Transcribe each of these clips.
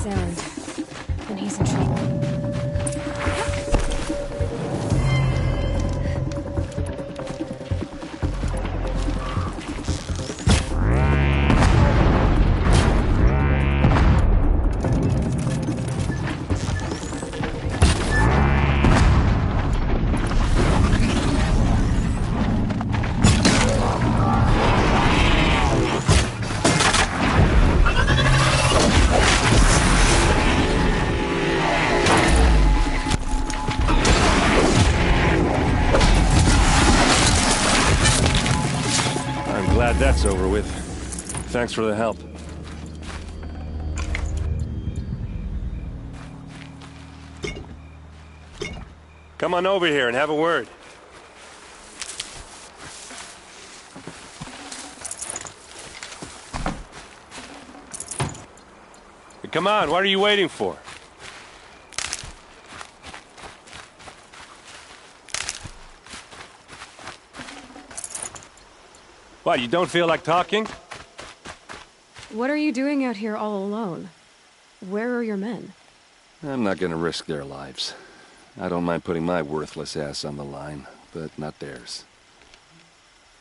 this errand. And he's in trouble. Glad that's over with. Thanks for the help. Come on over here and have a word. Come on, what are you waiting for? What, you don't feel like talking? What are you doing out here all alone? Where are your men? I'm not gonna risk their lives. I don't mind putting my worthless ass on the line, but not theirs.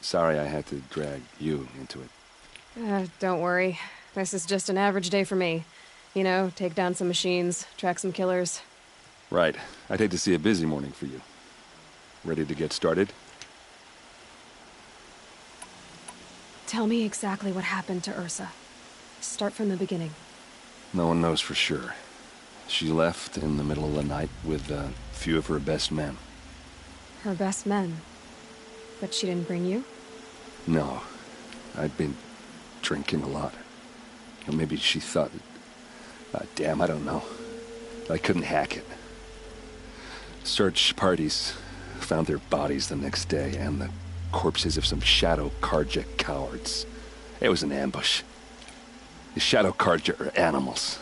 Sorry I had to drag you into it. Don't worry. This is just an average day for me. You know, take down some machines, track some killers. Right. I'd hate to see a busy morning for you. Ready to get started? Tell me exactly what happened to Ursa. Start from the beginning. No one knows for sure. She left in the middle of the night with a few of her best men. Her best men? But she didn't bring you? No. I'd been drinking a lot. Or maybe she thought... damn, I don't know. I couldn't hack it. Search parties found their bodies the next day, and the corpses of some Shadow Carja cowards. It was an ambush. The Shadow Carja are animals.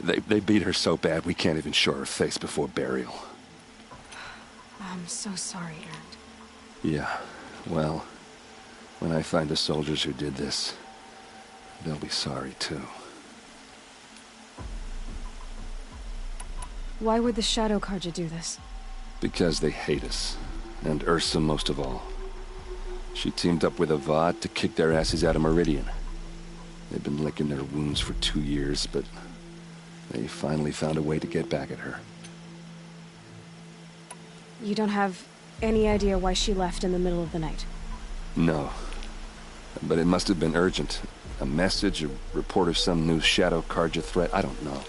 They beat her so bad we can't even show her face before burial. I'm so sorry, Erend. Yeah, well, when I find the soldiers who did this, they'll be sorry too. Why would the Shadow Carja do this? Because they hate us. And Ursa most of all. She teamed up with Avad to kick their asses out of Meridian. They've been licking their wounds for 2 years, but they finally found a way to get back at her. You don't have any idea why she left in the middle of the night? No. But it must have been urgent. A message, a report of some new Shadow Carja threat, I don't know.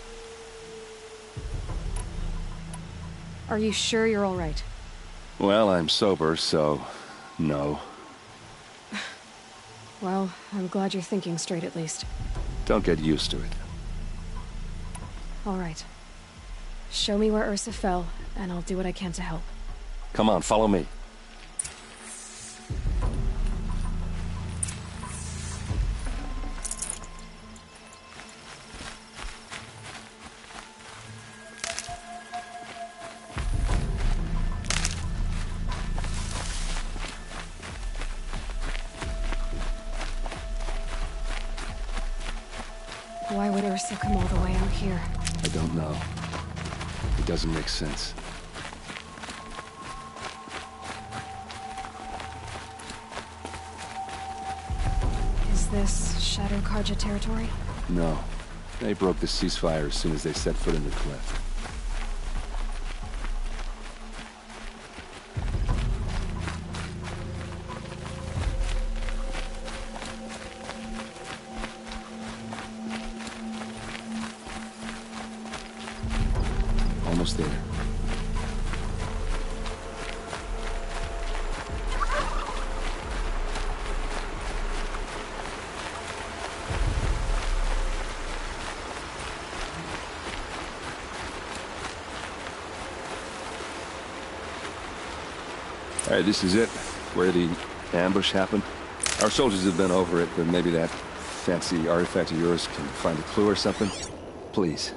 Are you sure you're all right? Well, I'm sober, so... no. Well, I'm glad you're thinking straight at least. Don't get used to it. All right. Show me where Ursa fell, and I'll do what I can to help. Come on, follow me. Why would Ursa come all the way out here? I don't know. It doesn't make sense. Is this Shadow Carja territory? No. They broke the ceasefire as soon as they set foot in the cliff. Almost there. All right, this is it, where the ambush happened. Our soldiers have been over it, but maybe that fancy artifact of yours can find a clue or something. Please.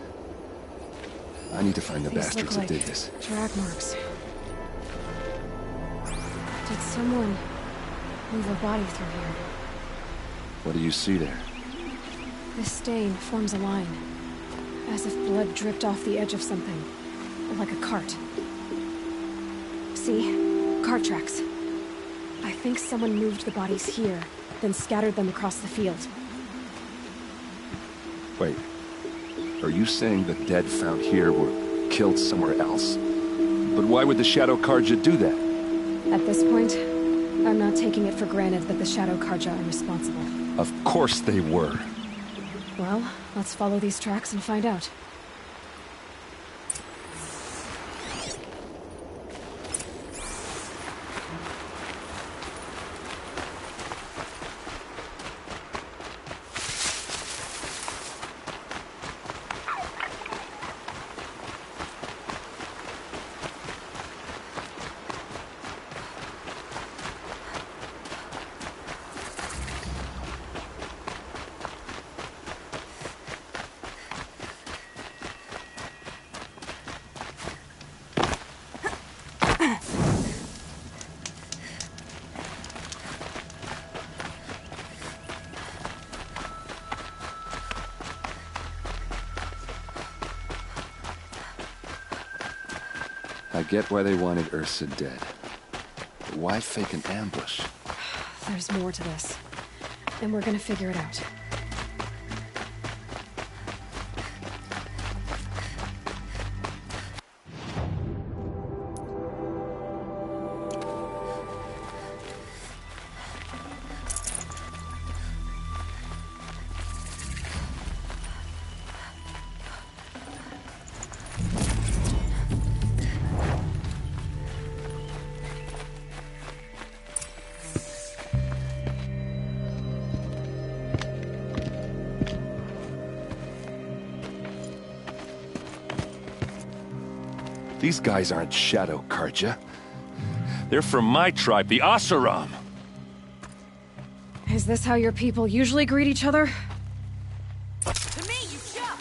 I need to find the bastards that did this. Drag marks. Did someone move a body through here? What do you see there? This stain forms a line, as if blood dripped off the edge of something, like a cart. See? Cart tracks. I think someone moved the bodies here, then scattered them across the field. Wait. Are you saying the dead found here were killed somewhere else? But why would the Shadow Carja do that? At this point, I'm not taking it for granted that the Shadow Carja are responsible. Of course they were. Well, let's follow these tracks and find out. I get why they wanted Ursa dead. But why fake an ambush? There's more to this, and we're gonna figure it out. These guys aren't Shadow Carja. They're from my tribe, the Oseram. Is this how your people usually greet each other? To me, you shut!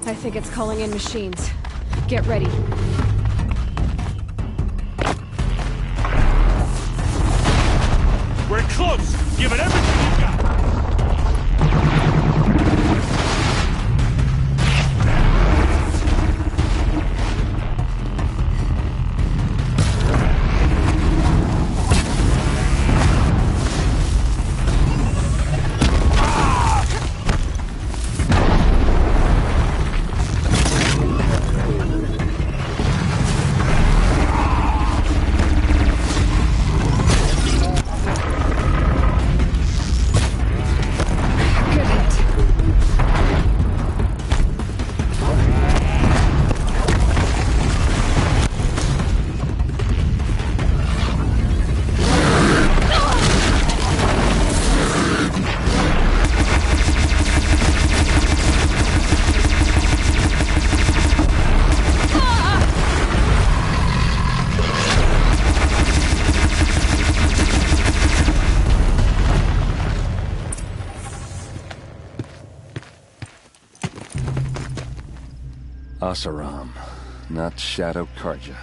I think it's calling in machines. Get ready. We're close! Give it everything you've got! Oseram, not Shadow Carja.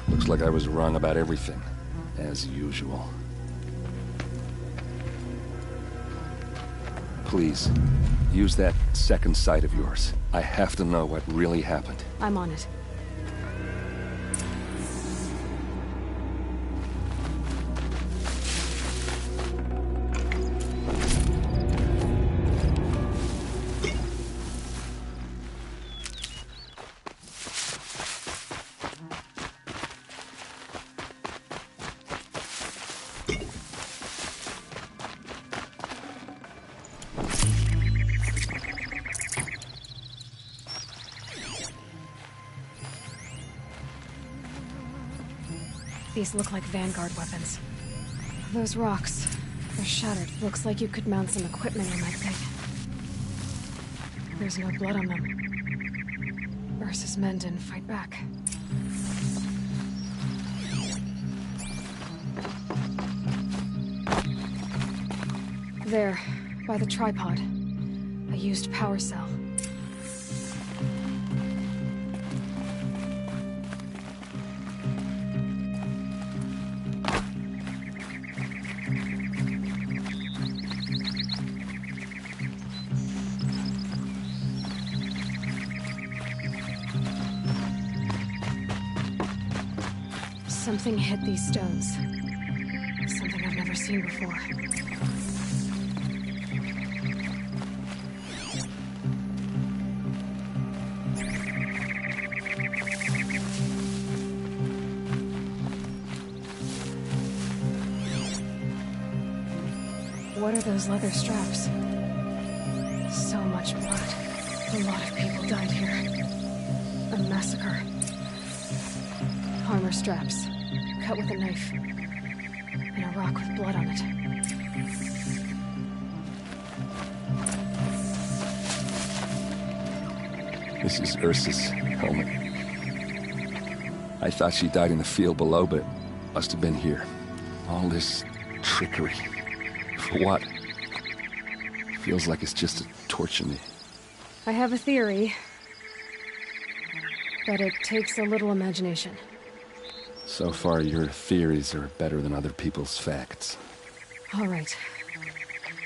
Looks like I was wrong about everything, as usual. Please, use that second sight of yours. I have to know what really happened. I'm on it. These look like Vanguard weapons. Those rocks, they're shattered. Looks like you could mount some equipment on that thing. There's no blood on them. Ursa's men didn't fight back. There, by the tripod. A used power cell. Something hit these stones. Something I've never seen before. What are those leather straps? So much blood. A lot of people died here. A massacre. Armor straps. Cut with a knife. And a rock with blood on it. This is Ursa's helmet. I thought she died in the field below, but it must have been here. All this trickery. For what? Feels like it's just to torture me. I have a theory. But it takes a little imagination. So far, your theories are better than other people's facts. All right.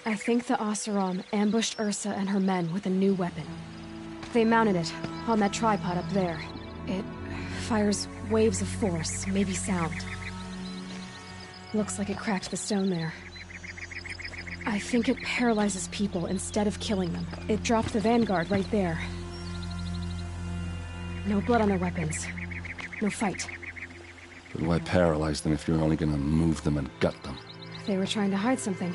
I think the Oseram ambushed Ursa and her men with a new weapon. They mounted it on that tripod up there. It fires waves of force, maybe sound. Looks like it cracked the stone there. I think it paralyzes people instead of killing them. It dropped the Vanguard right there. No blood on their weapons. No fight. But why paralyze them if you're only gonna move them and gut them? They were trying to hide something.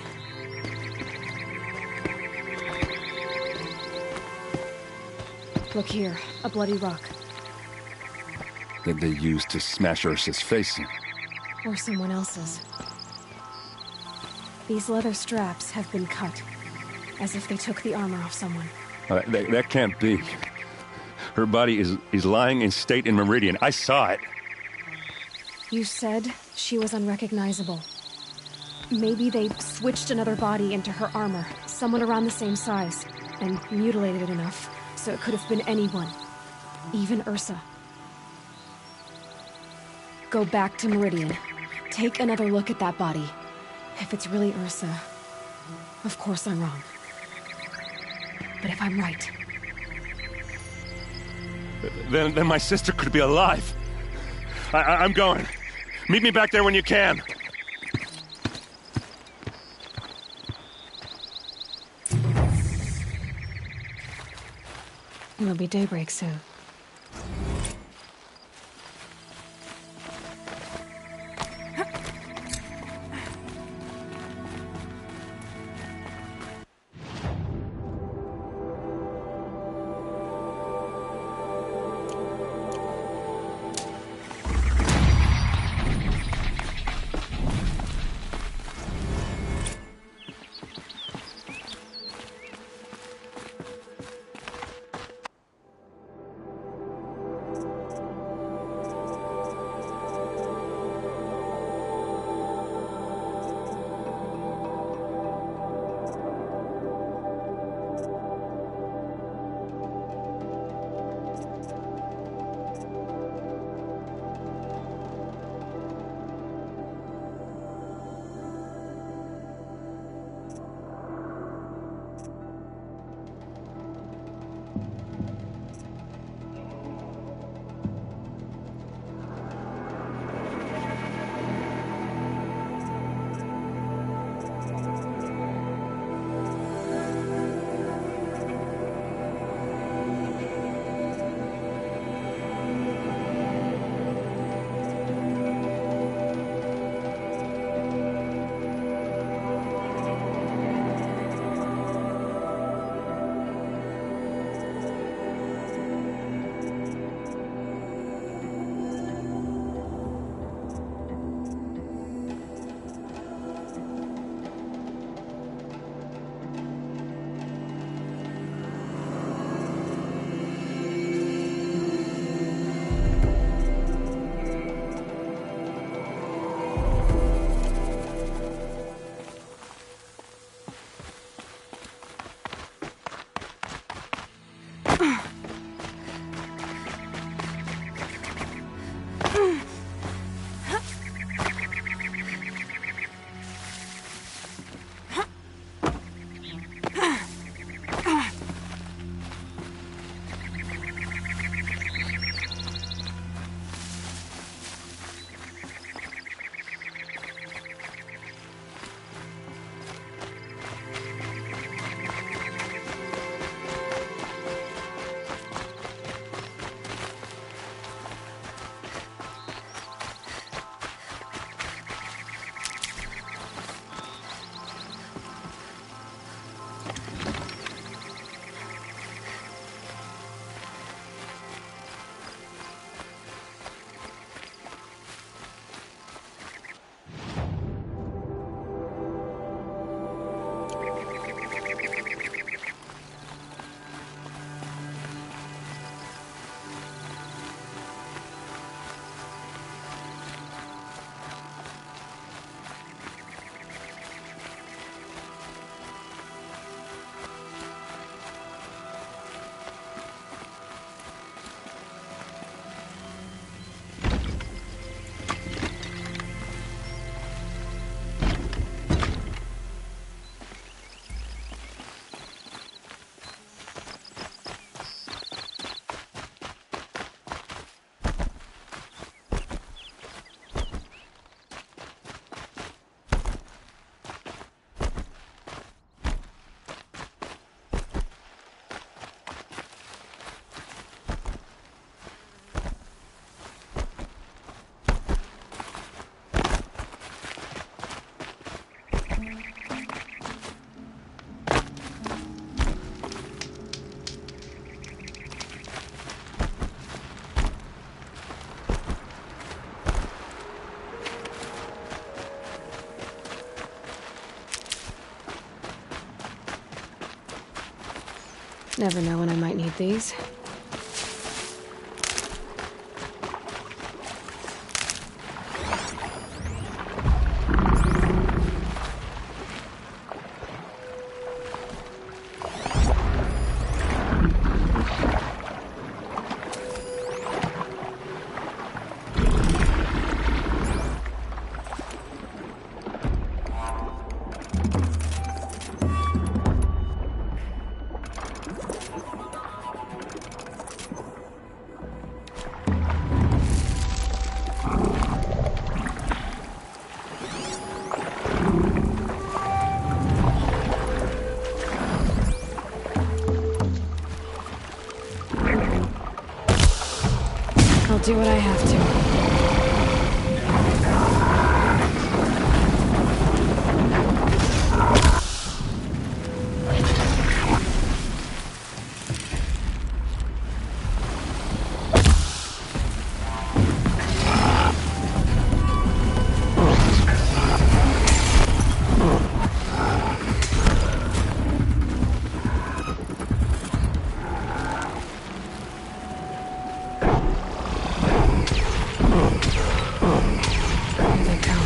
Look here, a bloody rock. That they used to smash Ursa's face in. Or someone else's. These leather straps have been cut, as if they took the armor off someone. That can't be. Her body is lying in state in Meridian. I saw it. You said she was unrecognizable. Maybe they switched another body into her armor, someone around the same size, and mutilated it enough so it could have been anyone, even Ursa. Go back to Meridian. Take another look at that body. If it's really Ursa, of course I'm wrong. But if I'm right... Then my sister could be alive. I'm going. Meet me back there when you can. It'll be daybreak soon. Never know when I might need these. I'll do what I have to. Here they come.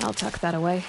I'll tuck that away.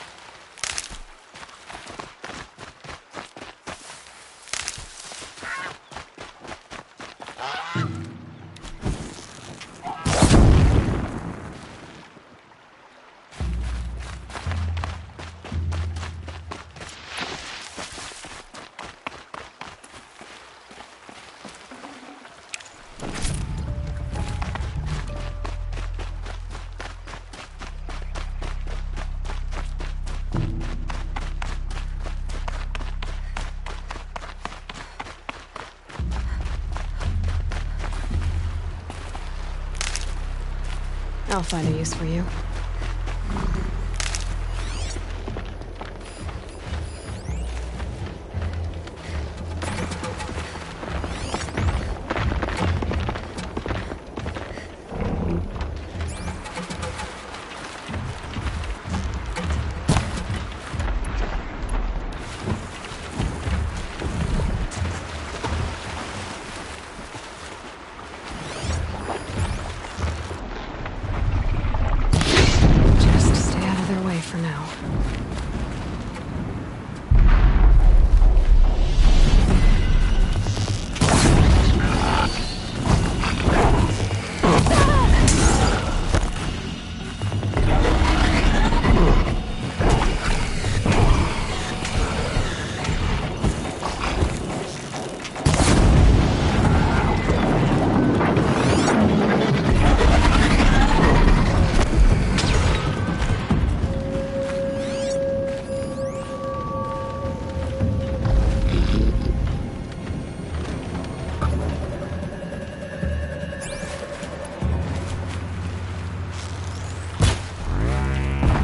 I'll find a use for you.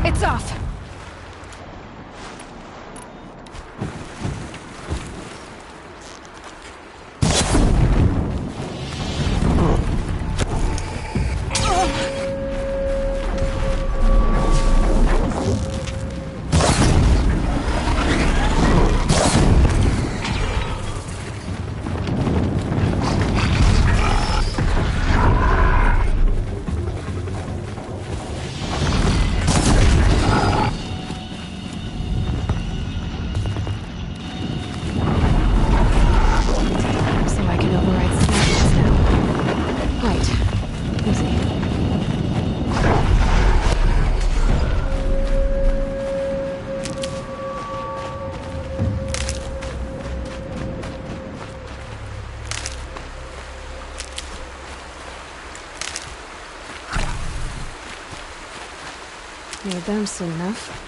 It's off! Near them soon enough.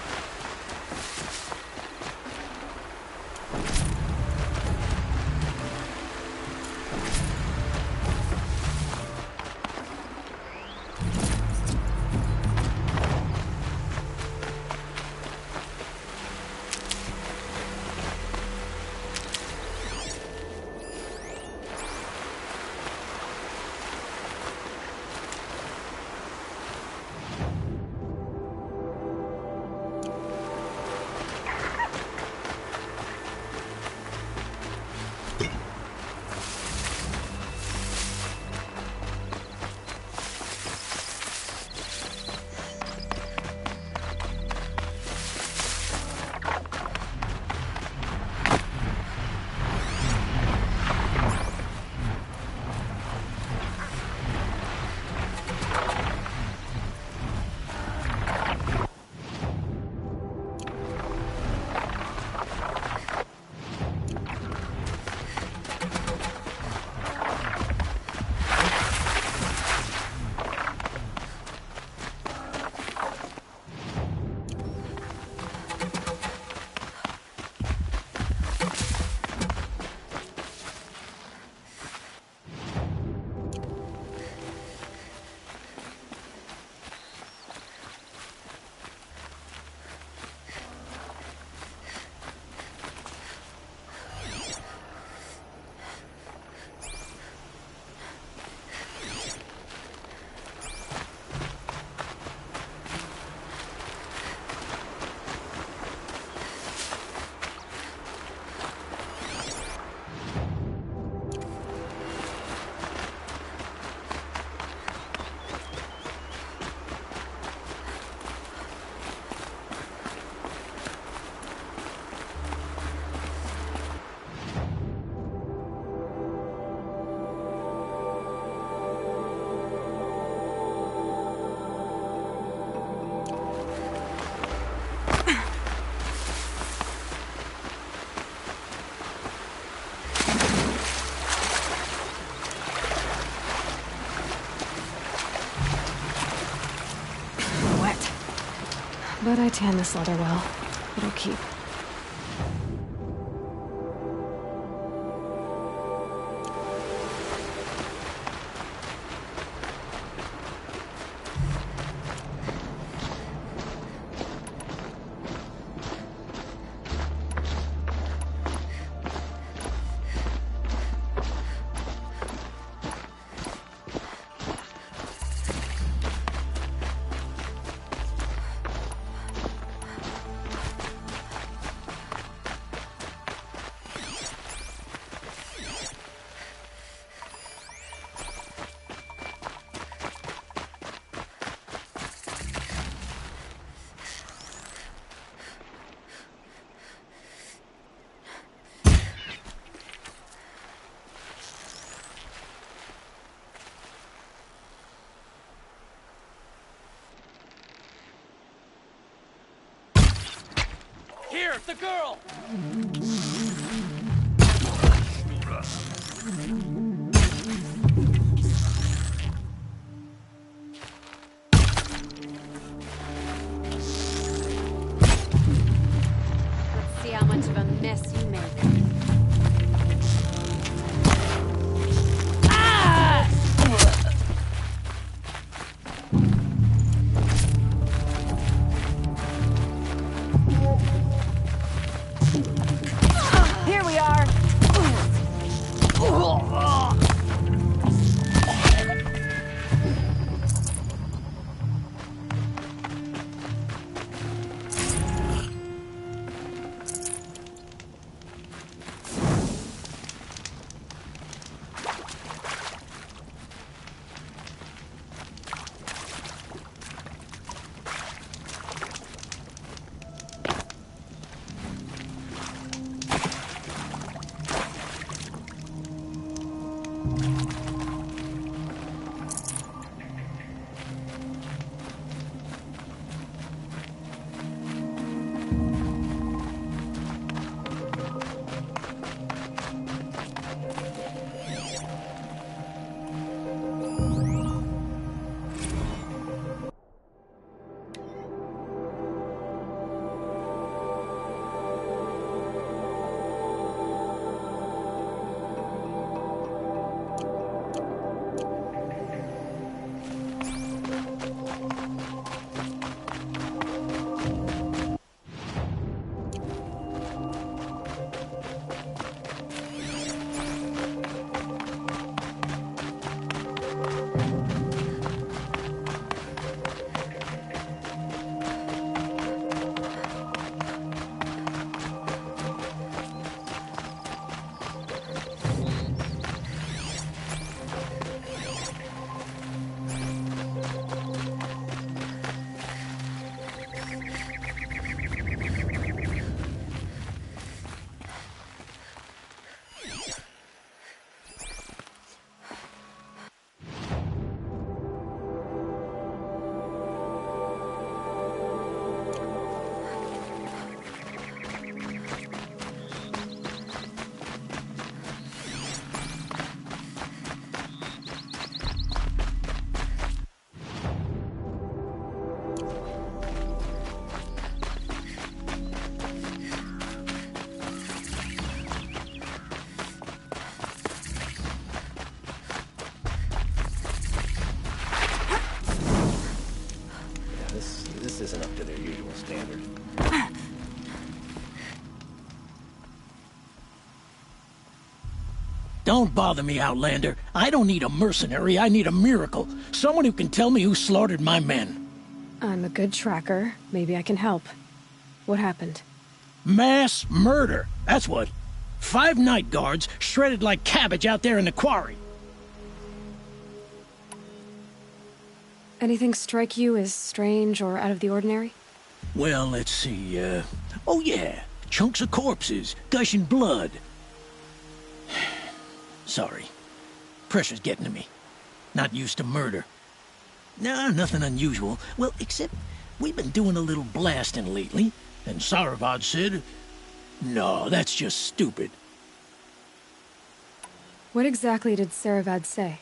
But I tan this leather well. It'll keep. Here, the girl! Let's see how much of a mess you make. This isn't up to their usual standard. Don't bother me, Outlander. I don't need a mercenary, I need a miracle. Someone who can tell me who slaughtered my men. I'm a good tracker. Maybe I can help. What happened? Mass murder, that's what. 5 night guards shredded like cabbage out there in the quarry. Anything strike you as strange or out of the ordinary? Well, let's see, oh yeah, chunks of corpses, gushing blood. Sorry. Pressure's getting to me. Not used to murder. Nah, nothing unusual. Well, except we've been doing a little blasting lately, and Saravad said, no, that's just stupid. What exactly did Saravad say?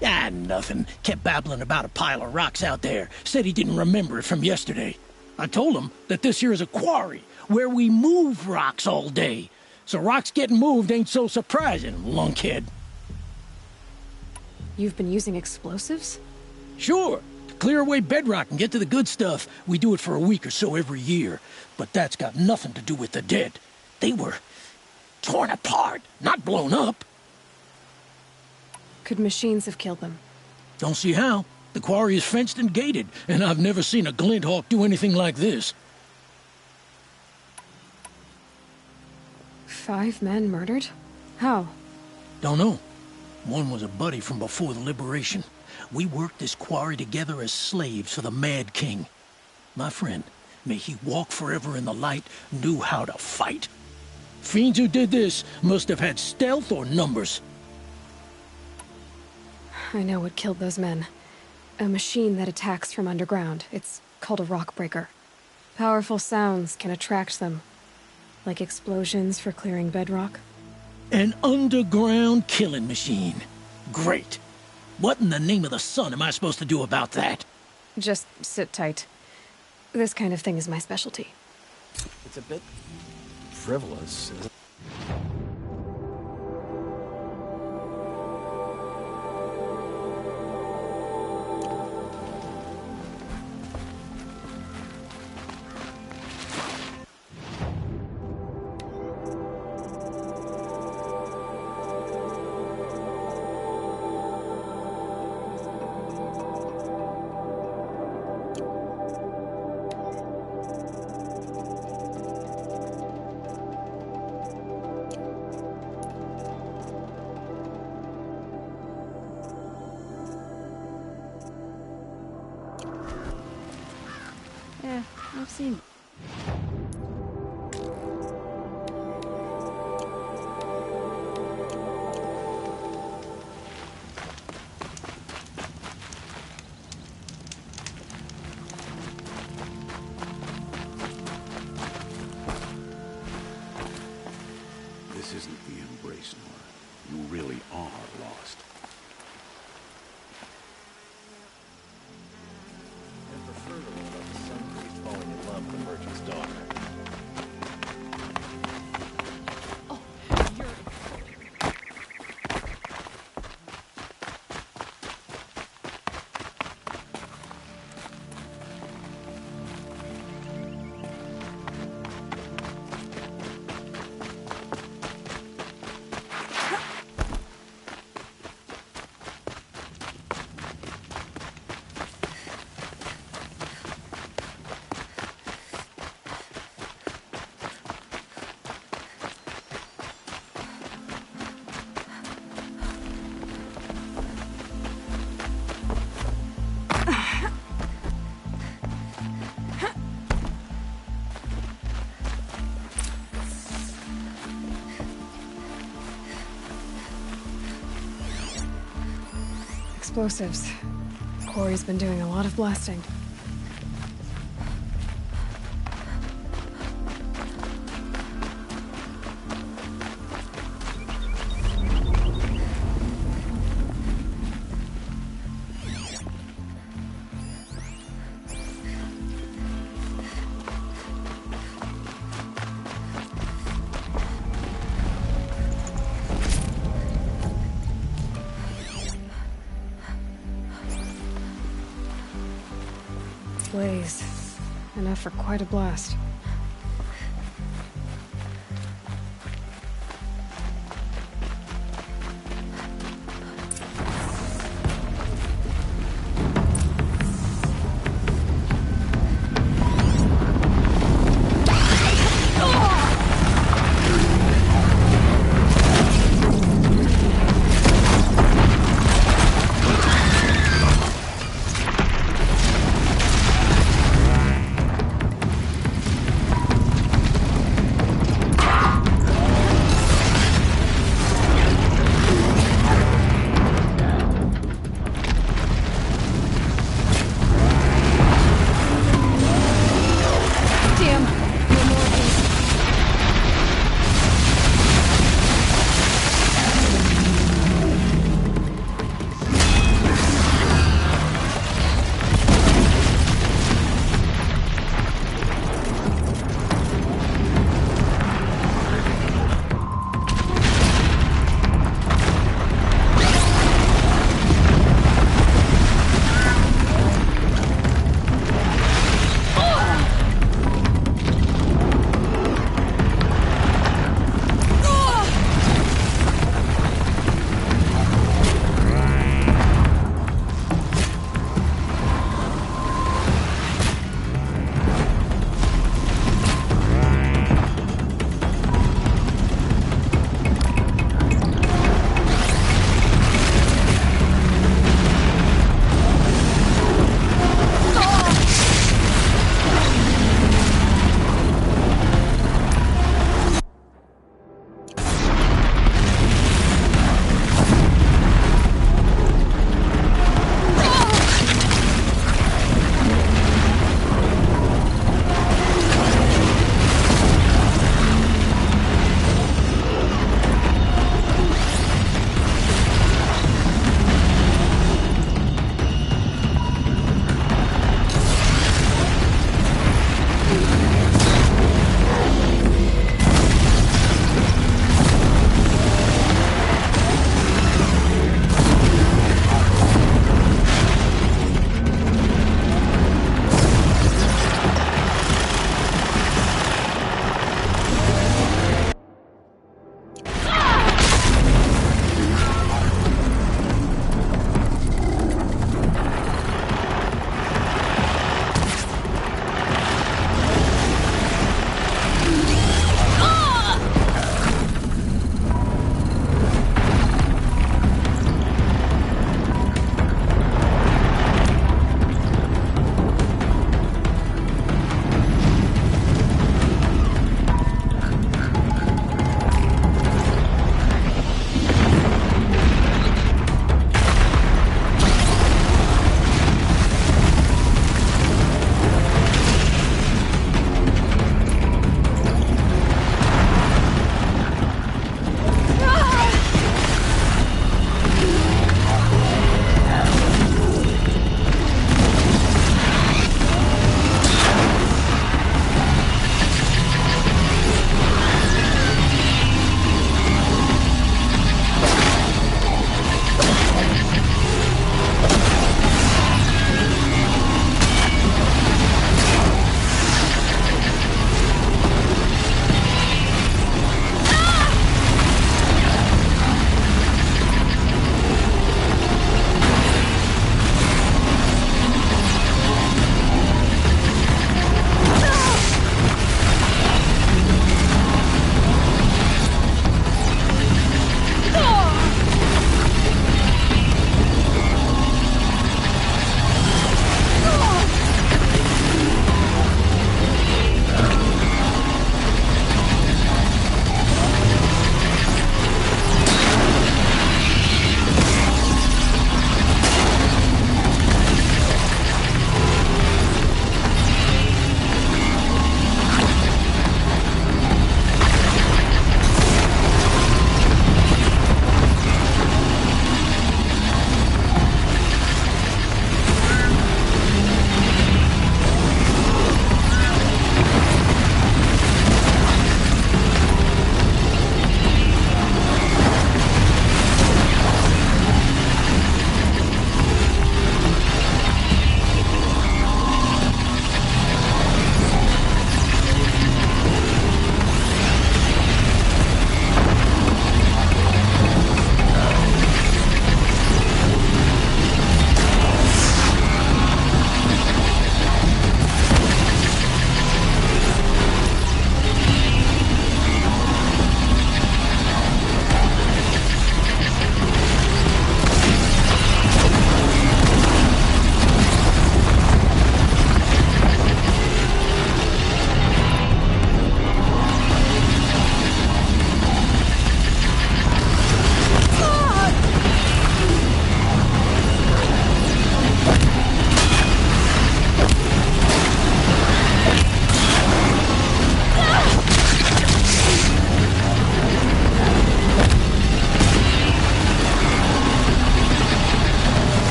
Ah, nothing. Kept babbling about a pile of rocks out there. Said he didn't remember it from yesterday. I told him that this here is a quarry, where we move rocks all day. So rocks getting moved ain't so surprising, lunkhead. You've been using explosives? Sure. To clear away bedrock and get to the good stuff, we do it for a week or so every year. But that's got nothing to do with the dead. They were torn apart, not blown up. Could machines have killed them? Don't see how. The quarry is fenced and gated, and I've never seen a Glinthawk do anything like this. 5 men murdered? How? Don't know. One was a buddy from before the liberation. We worked this quarry together as slaves for the Mad King. My friend, may he walk forever in the light, knew how to fight. Fiends who did this must have had stealth or numbers. I know what killed those men. A machine that attacks from underground. It's called a rock breaker. Powerful sounds can attract them. Like explosions for clearing bedrock. An underground killing machine. Great. What in the name of the sun am I supposed to do about that? Just sit tight. This kind of thing is my specialty. It's a bit frivolous, isn't it? Yeah, I've seen. This isn't the Embrace, Nora. You really are lost. Never further about the Sun Priest falling in love with the merchant's daughter. Explosives. Quarry's been doing a lot of blasting. Blaze. enough for quite a blast.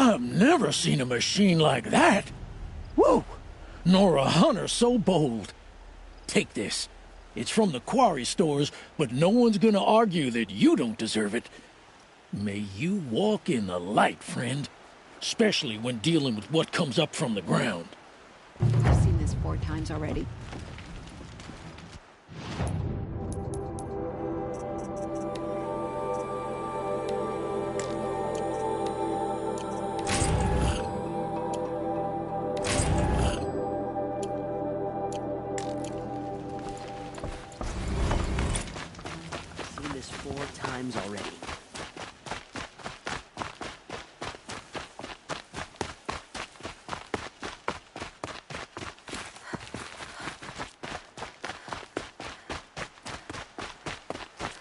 I've never seen a machine like that. Whoa! Nor a hunter so bold. Take this. It's from the quarry stores, but no one's gonna argue that you don't deserve it. May you walk in the light, friend. Especially when dealing with what comes up from the ground. I've seen this 4 times already. Seen this 4 times already.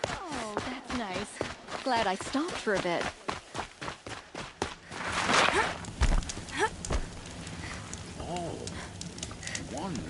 Oh, that's nice. Glad I stopped for a bit. Oh, wonderful.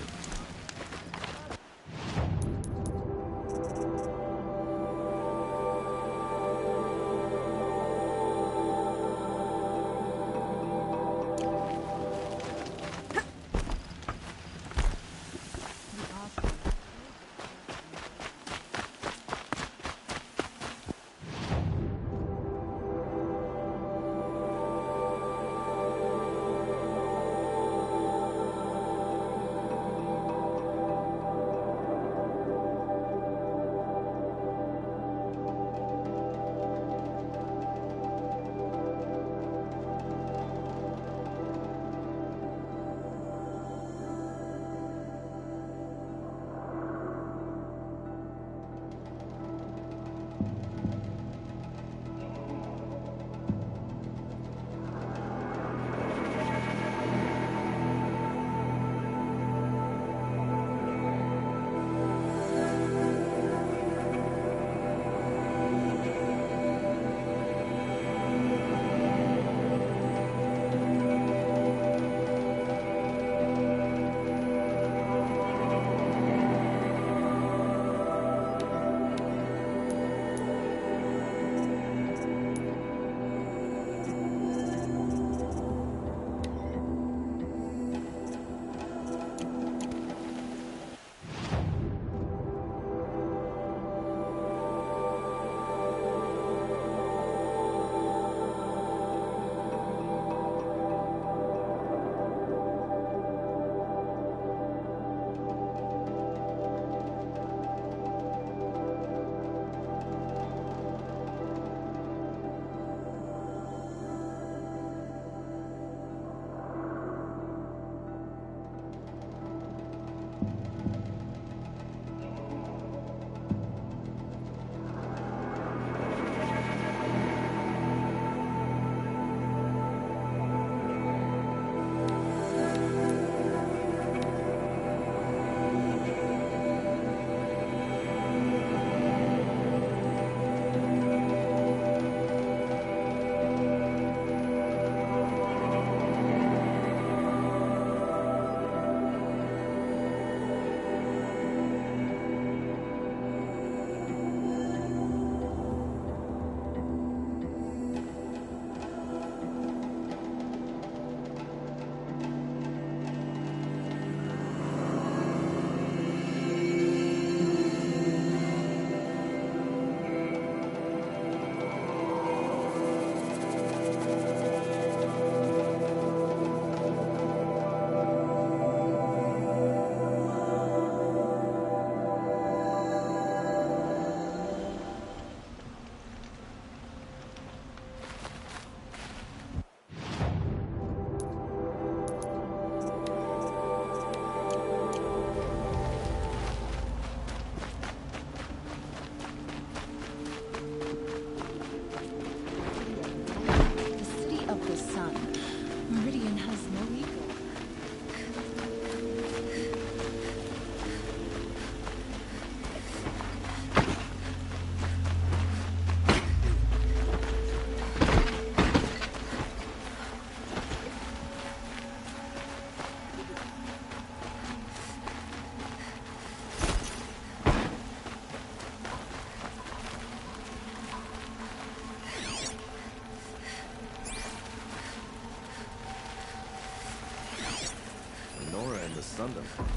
love.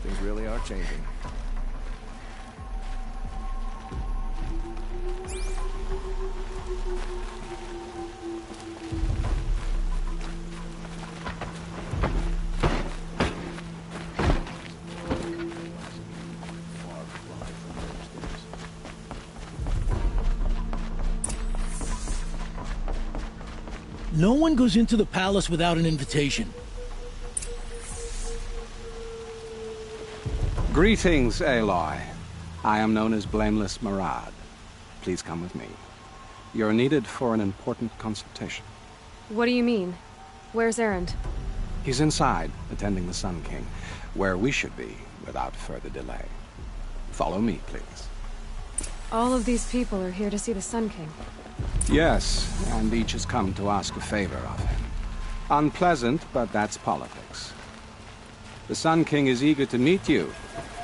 Things really are changing. No one goes into the palace without an invitation. Greetings, Aloy. I am known as Blameless Murad. Please come with me. You're needed for an important consultation. What do you mean? Where's Erend? He's inside, attending the Sun King, where we should be without further delay. Follow me, please. All of these people are here to see the Sun King. Yes, and each has come to ask a favor of him. Unpleasant, but that's politics. The Sun King is eager to meet you,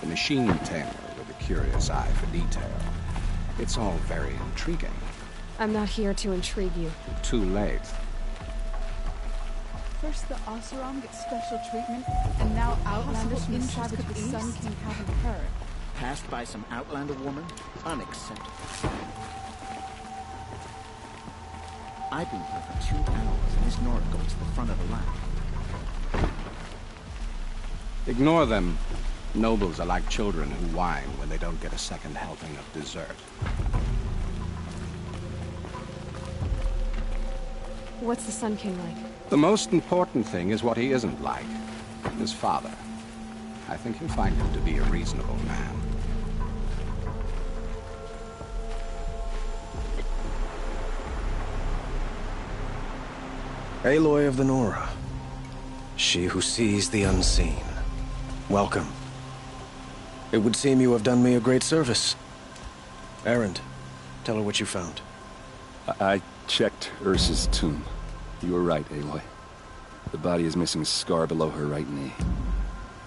the machine tamer with a curious eye for detail. It's all very intriguing. I'm not here to intrigue you. Too late. First the Oseram gets special treatment, and now outlandish interests that the Sun King haven't heard. Passed by some outlander woman? Unacceptable. I've been here for 2 hours, and this Nora goes to the front of the line. Ignore them. Nobles are like children who whine when they don't get a second helping of dessert. What's the Sun King like? The most important thing is what he isn't like. His father. I think you'll find him to be a reasonable man. Aloy of the Nora. She who sees the unseen. Welcome. It would seem you have done me a great service. Erend, tell her what you found. I checked Ursa's tomb. You were right, Aloy. The body is missing a scar below her right knee.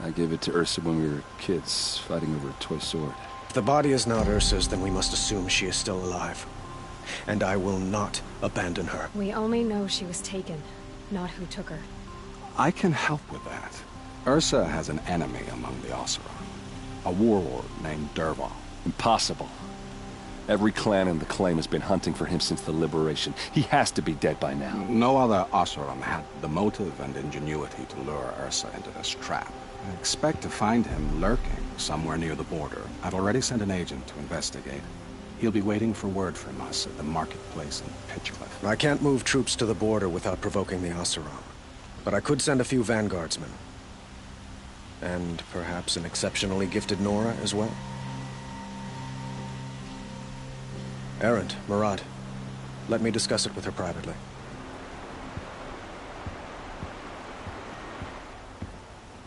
I gave it to Ursa when we were kids, fighting over a toy sword. If the body is not Ursa's, then we must assume she is still alive. And I will not abandon her. We only know she was taken, not who took her. I can help with that. Ursa has an enemy among the Oseram. A warlord named Dervahl. Impossible. Every clan in the Claim has been hunting for him since the Liberation. He has to be dead by now. No other Oseram had the motive and ingenuity to lure Ursa into this trap. I expect to find him lurking somewhere near the border. I've already sent an agent to investigate. He'll be waiting for word from us at the marketplace in Pitchcliff. I can't move troops to the border without provoking the Oseram. But I could send a few vanguardsmen. And perhaps an exceptionally gifted Nora as well. Erend, Murad, let me discuss it with her privately.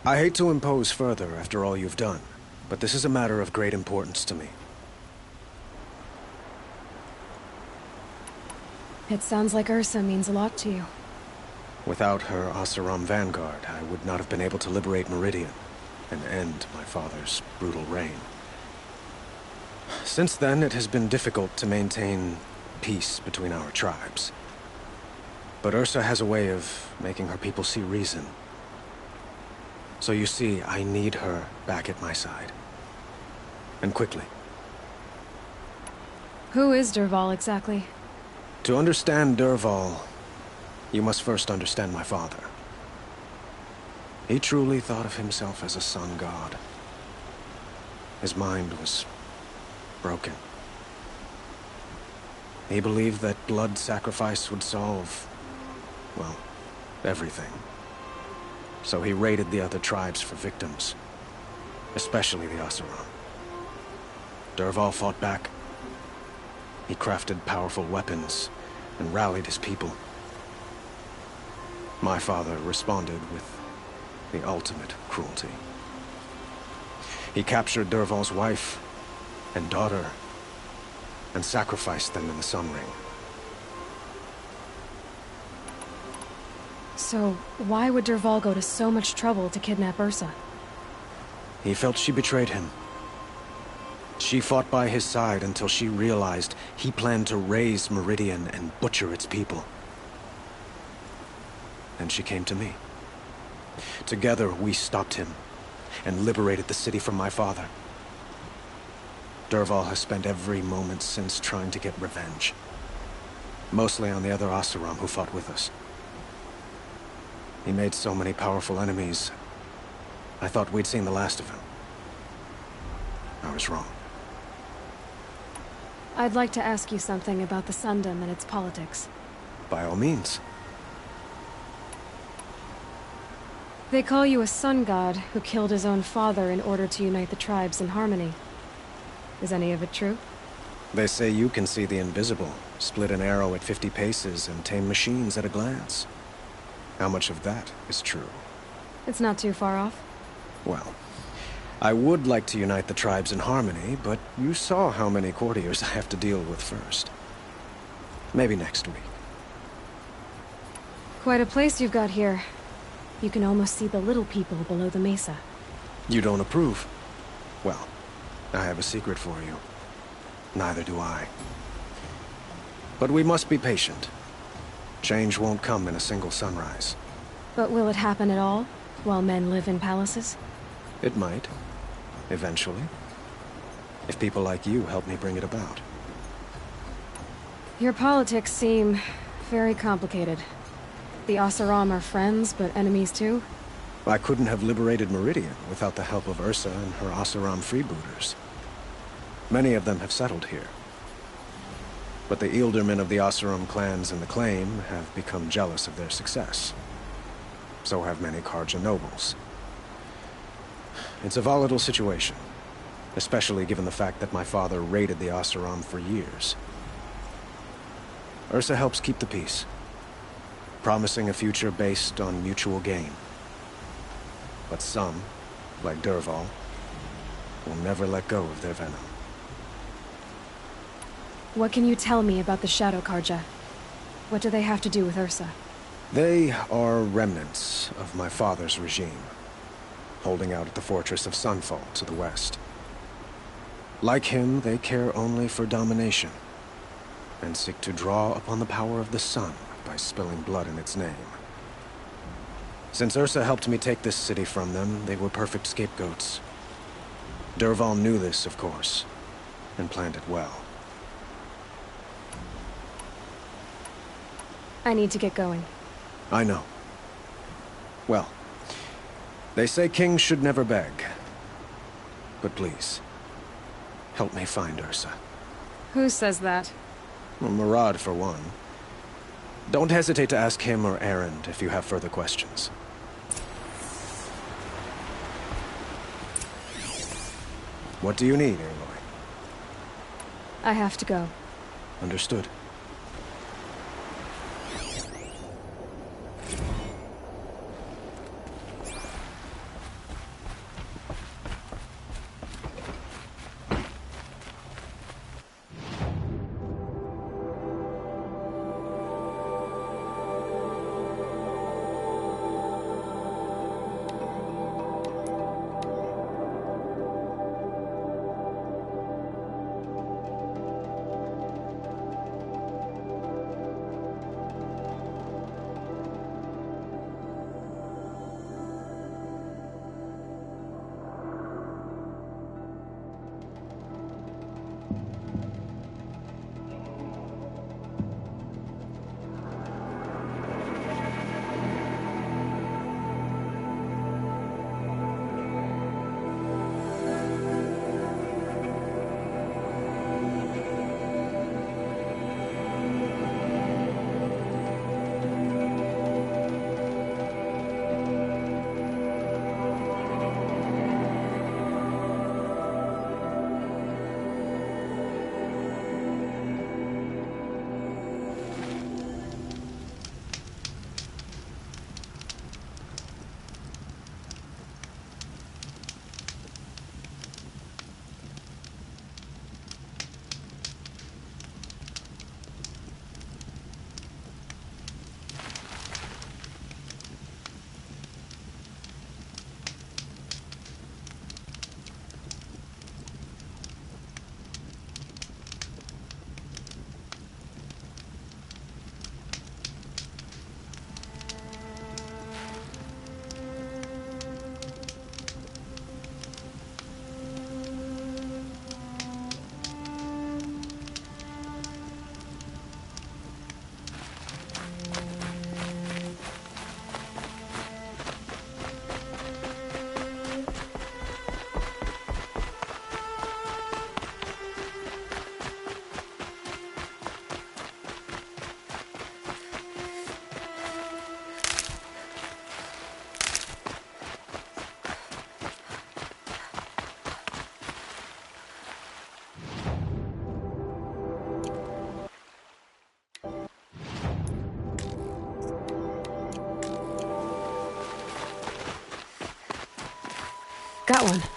I hate to impose further after all you've done, but this is a matter of great importance to me. It sounds like Ursa means a lot to you. Without her Oseram vanguard, I would not have been able to liberate Meridian and end my father's brutal reign. Since then, it has been difficult to maintain peace between our tribes. But Ursa has a way of making her people see reason. So you see, I need her back at my side. And quickly. Who is Dervahl exactly? To understand Dervahl, you must first understand my father. He truly thought of himself as a sun god. His mind was broken. He believed that blood sacrifice would solve, well, everything. So he raided the other tribes for victims, especially the Oseram. Dervahl fought back. He crafted powerful weapons and rallied his people. My father responded with the ultimate cruelty. He captured Dervahl's wife and daughter and sacrificed them in the Sun Ring. So, why would Dervahl go to so much trouble to kidnap Ursa? He felt she betrayed him. She fought by his side until she realized he planned to raise Meridian and butcher its people. And she came to me. Together, we stopped him and liberated the city from my father. Dervahl has spent every moment since trying to get revenge. Mostly on the other Oseram who fought with us. He made so many powerful enemies, I thought we'd seen the last of him. I was wrong. I'd like to ask you something about the Sundom and its politics. By all means. They call you a sun god who killed his own father in order to unite the tribes in harmony. Is any of it true? They say you can see the invisible, split an arrow at 50 paces, and tame machines at a glance. How much of that is true? It's not too far off. Well, I would like to unite the tribes in harmony, but you saw how many courtiers I have to deal with first. Maybe next week. Quite a place you've got here. You can almost see the little people below the mesa. You don't approve? Well, I have a secret for you. Neither do I. But we must be patient. Change won't come in a single sunrise. But will it happen at all, while men live in palaces? It might. Eventually. If people like you help me bring it about. Your politics seem very complicated. The Oseram are friends, but enemies too? I couldn't have liberated Meridian without the help of Ursa and her Oseram freebooters. Many of them have settled here. But the Ealdormen of the Oseram clans in the Claim have become jealous of their success. So have many Carja nobles. It's a volatile situation, especially given the fact that my father raided the Oseram for years. Ursa helps keep the peace, promising a future based on mutual gain. But some, like Dervahl, will never let go of their venom. What can you tell me about the Shadow Carja? What do they have to do with Ursa? They are remnants of my father's regime, holding out at the fortress of Sunfall to the west. Like him, they care only for domination, and seek to draw upon the power of the sun by spilling blood in its name. Since Ursa helped me take this city from them, they were perfect scapegoats. Dervahl knew this, of course, and planned it well. I need to get going. I know. Well, they say kings should never beg. But please, help me find Ursa. Who says that? Well, Murad, for one. Don't hesitate to ask him or Erend if you have further questions. What do you need, Aloy? I have to go. Understood. that one.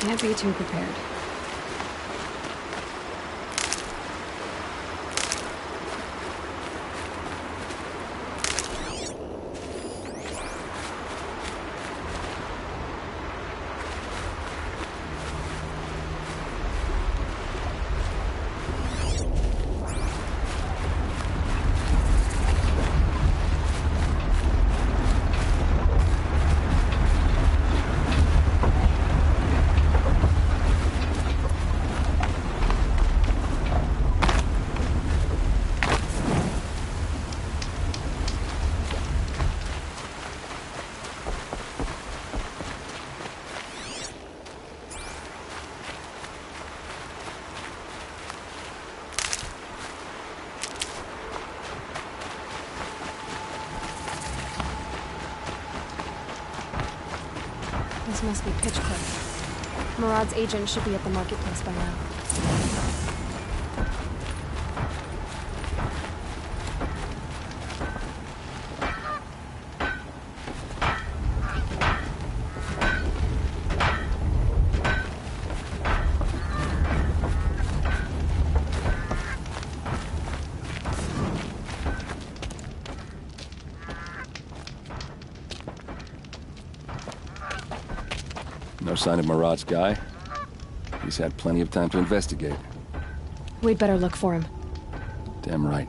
Can't be too prepared. This must be Pitchcliff. Murad's agent should be at the marketplace by now. No sign of Murad's guy? He's had plenty of time to investigate. We'd better look for him. Damn right.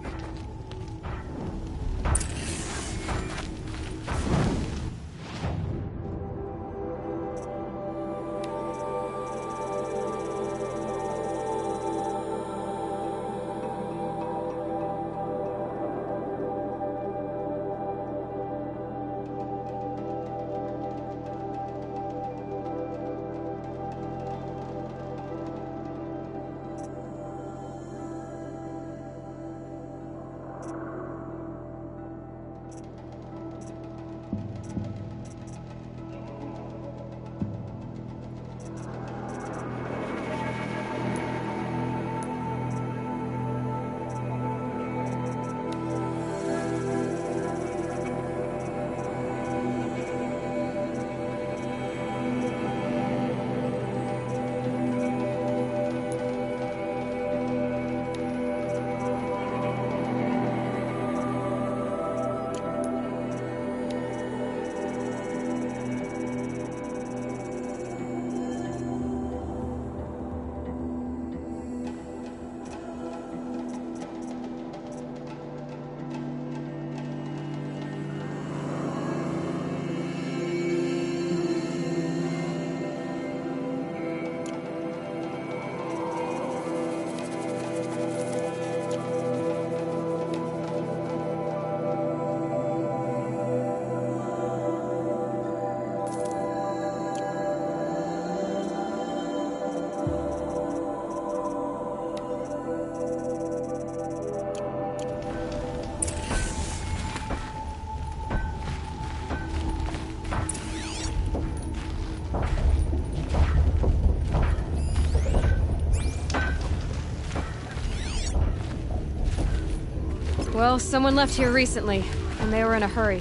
Well, someone left here recently, and they were in a hurry.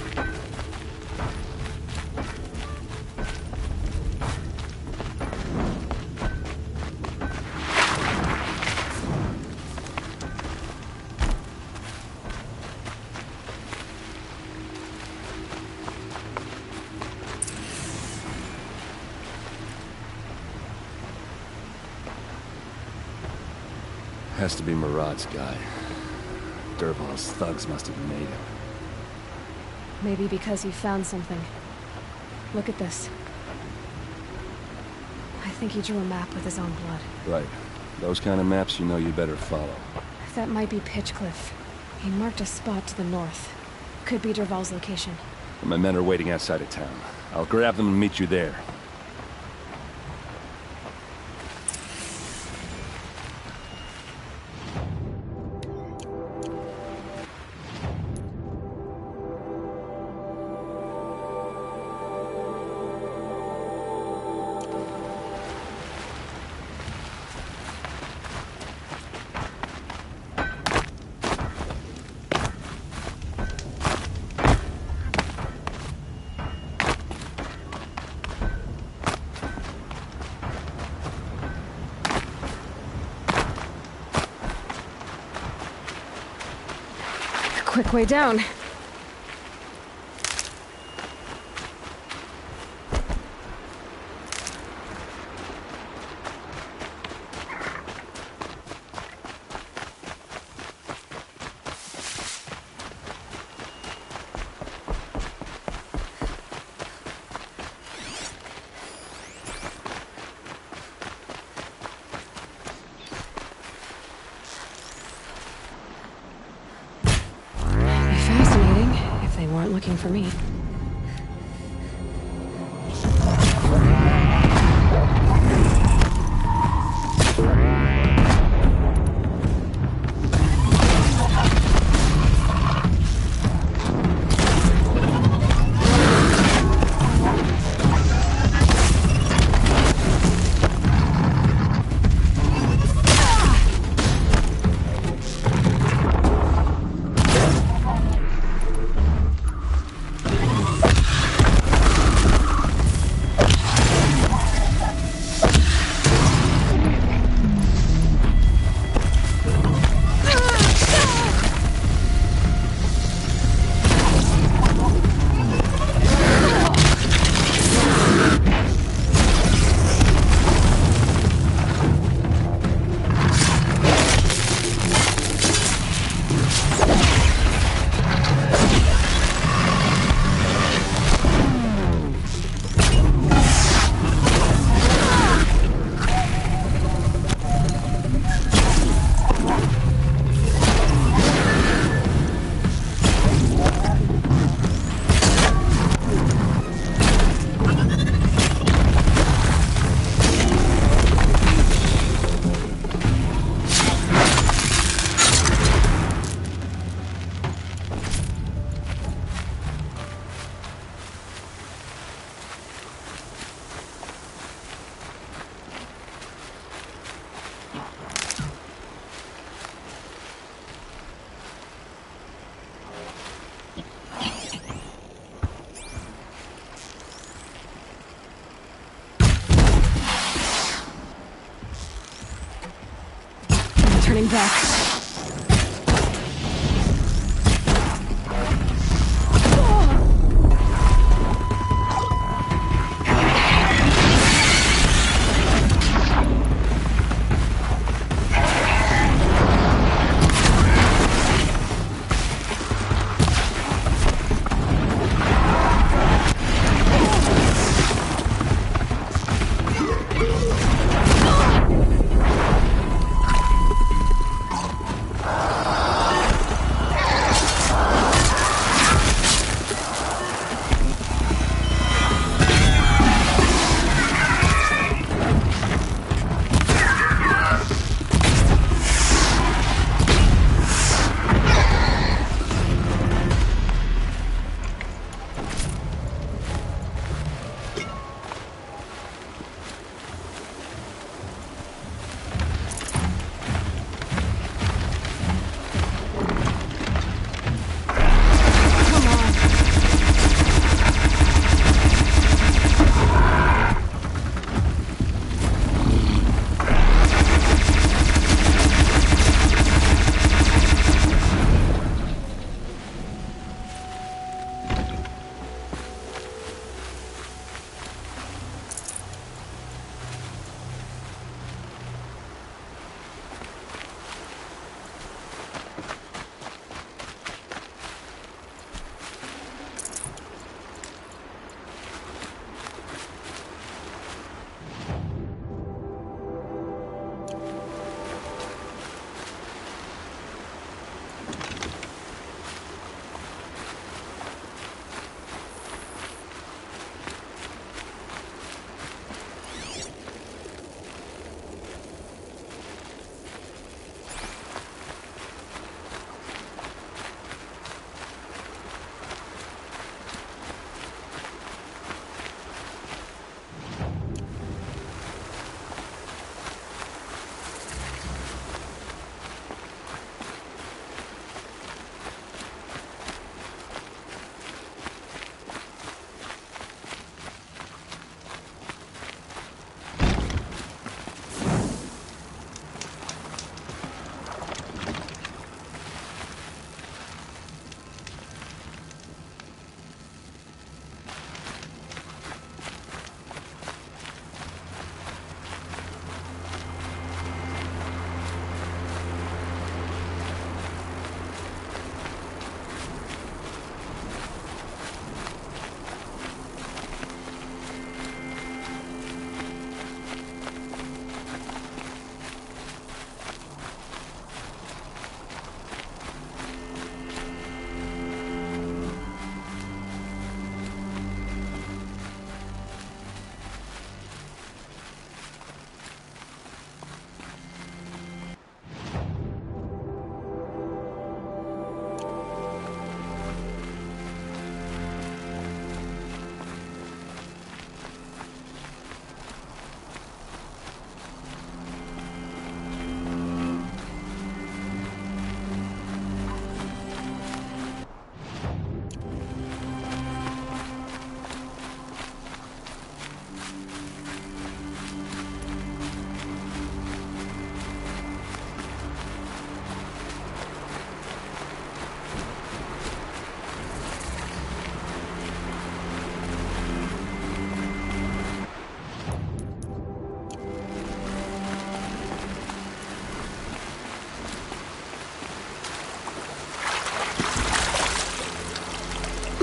Has to be Murad's guy. Dervahl's thugs must have made him. Maybe because he found something. Look at this. I think he drew a map with his own blood. Right. Those kind of maps you know you better follow. That might be Pitchcliff. He marked a spot to the north. Could be Dervahl's location. My men are waiting outside of town. I'll grab them and meet you there. Quick way down. Looking for me. Turning back.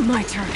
My turn.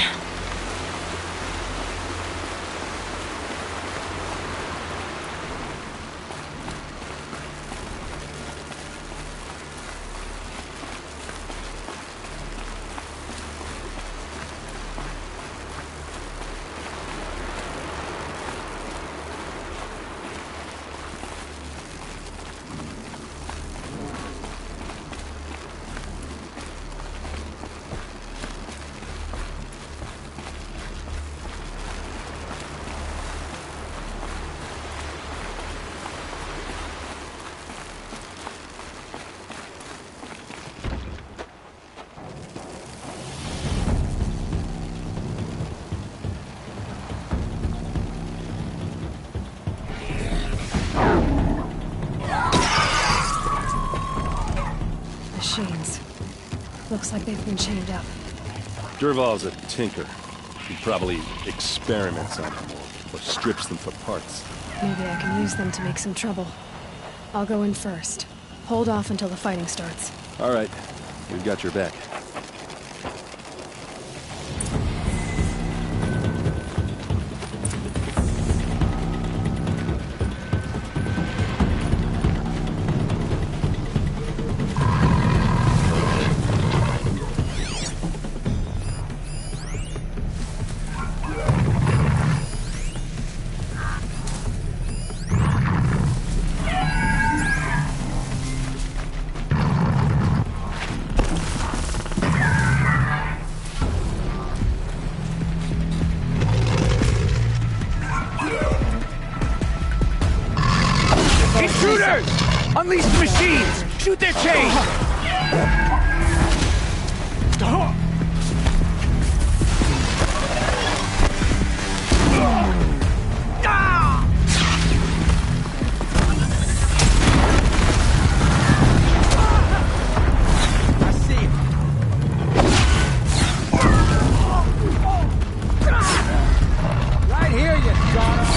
Machines. Looks like they've been chained up. Dervahl's a tinker. He probably experiments on them or strips them for parts. Maybe I can use them to make some trouble. I'll go in first. Hold off until the fighting starts. All right. We've got your back. Intruders! Unleash the machines! Shoot their chains! I see him. Right here, you daughter!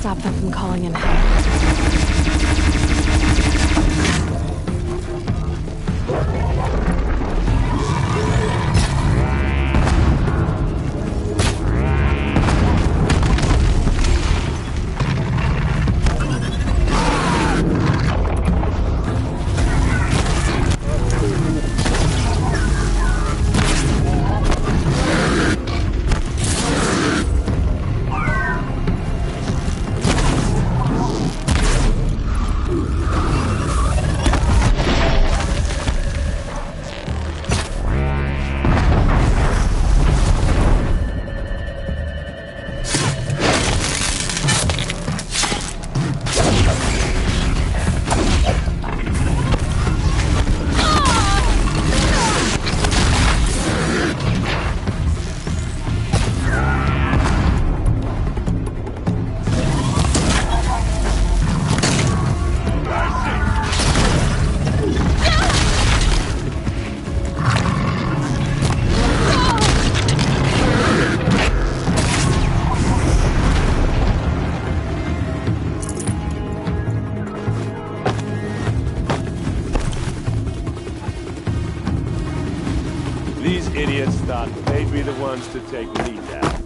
stop them from calling in help. These idiots thought they'd be the ones to take me down.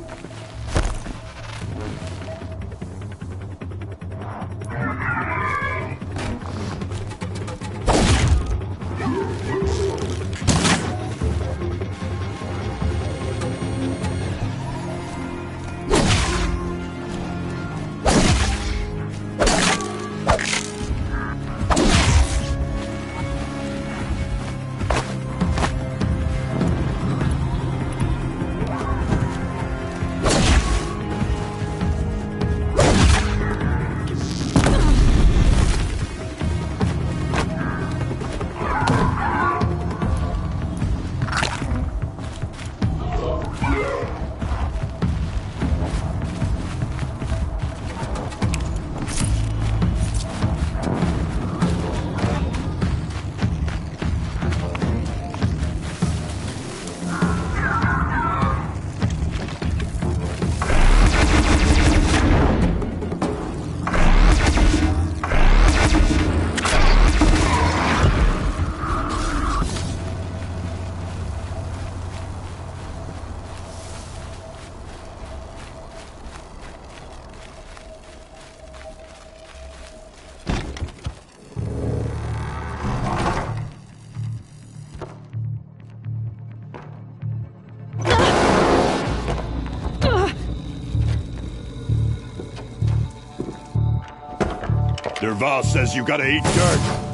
Dervahl says you gotta eat dirt.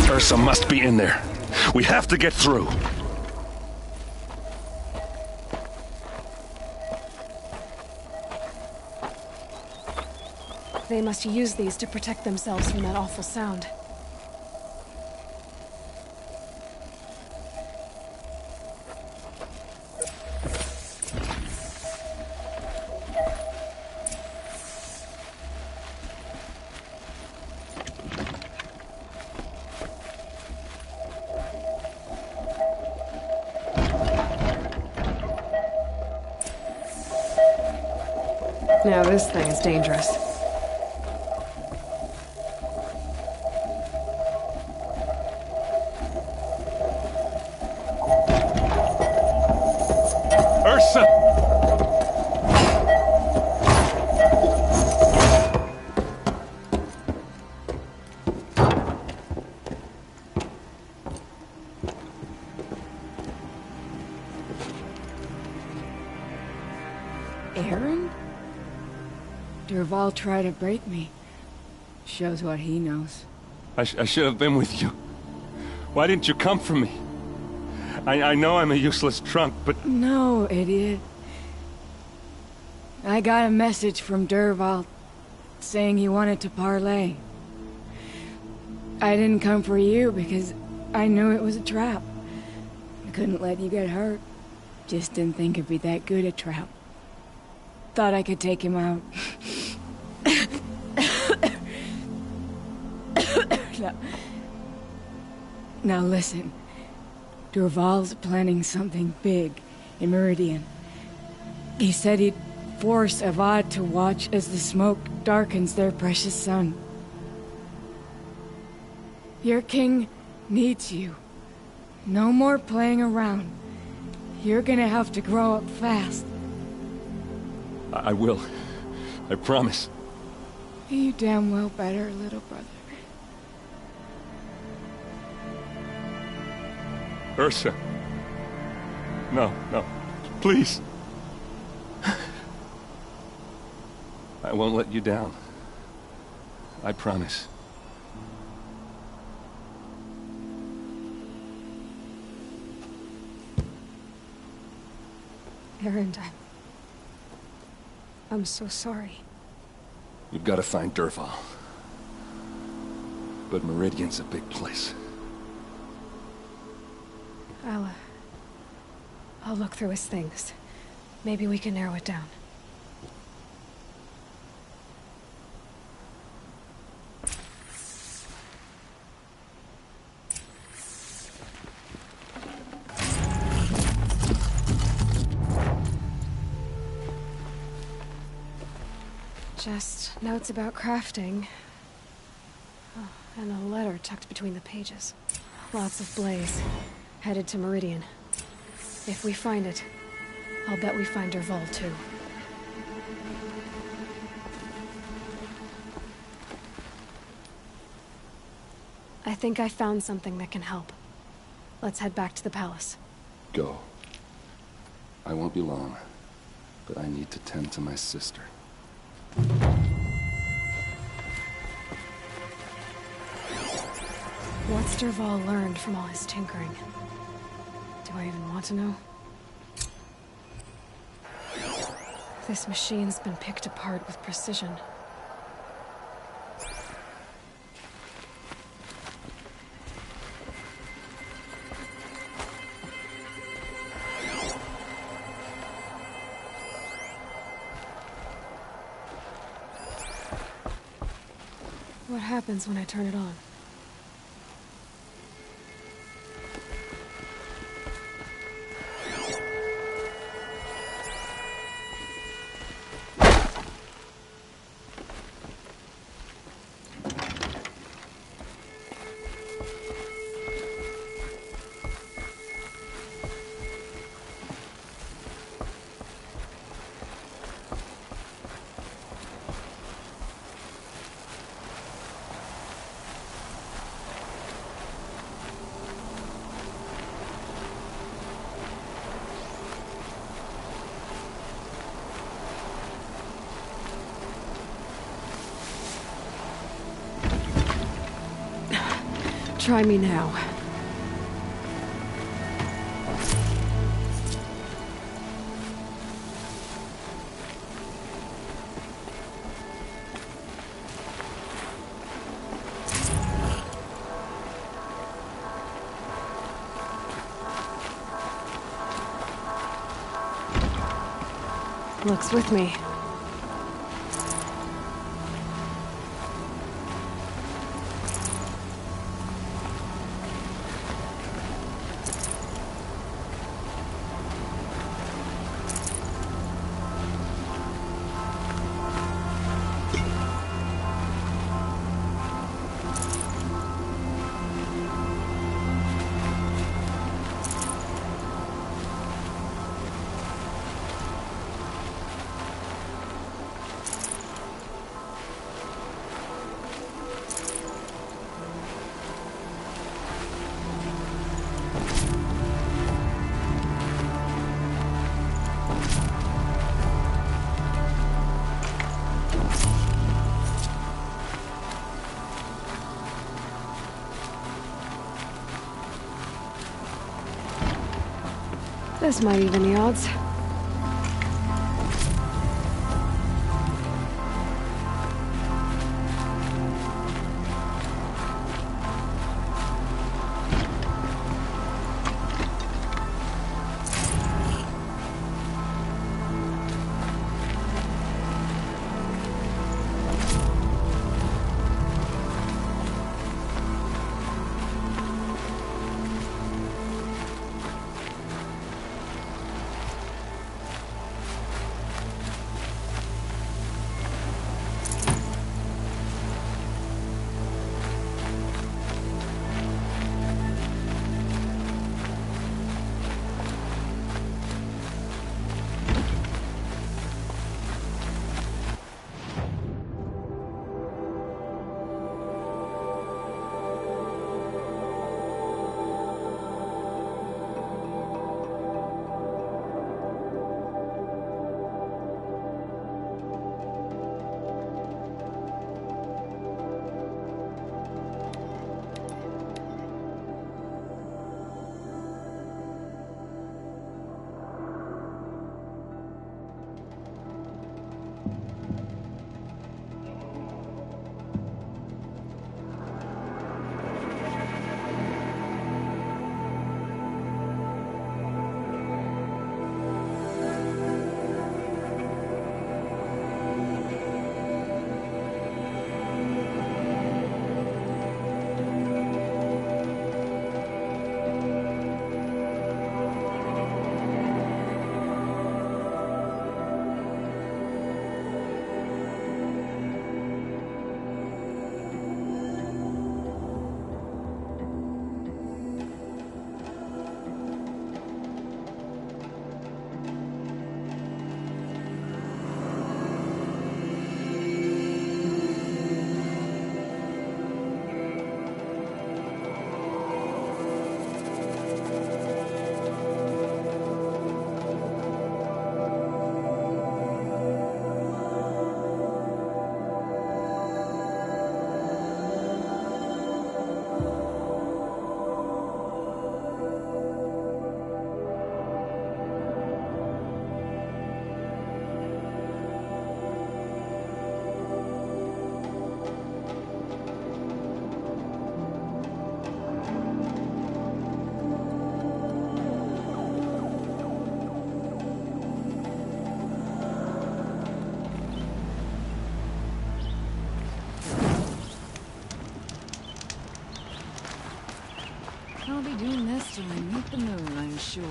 Ursa must be in there. We have to get through. They must use these to protect themselves from that awful sound. Now this thing is dangerous. Ursa! Aaron? Dervahl tried to break me. Shows what he knows. I should have been with you. Why didn't you come for me? I know I'm a useless trunk, but... No, idiot. I got a message from Dervahl saying he wanted to parlay. I didn't come for you because I knew it was a trap. I couldn't let you get hurt. Just didn't think it'd be that good a trap. Thought I could take him out. Now listen. Dervahl's planning something big in Meridian. He said he'd force Avad to watch as the smoke darkens their precious sun. Your king needs you. No more playing around. You're gonna have to grow up fast. I will. I promise. You damn well better, little brother. Ursa. No, no. Please. I won't let you down. I promise. Erend, I'm so sorry. You've got to find Dervahl. But Meridian's a big place. I'll look through his things. Maybe we can narrow it down. Just notes about crafting. Oh, and a letter tucked between the pages. Lots of blaze. Headed to Meridian. If we find it, I'll bet we find Dervahl too. I think I found something that can help. Let's head back to the palace. Go. I won't be long, but I need to tend to my sister. What's Dervahl learned from all his tinkering? Do I even want to know? This machine's been picked apart with precision. What happens when I turn it on? Try me now. Looks with me. This might even the odds. I'll be doing this till I meet the moon, I'm sure.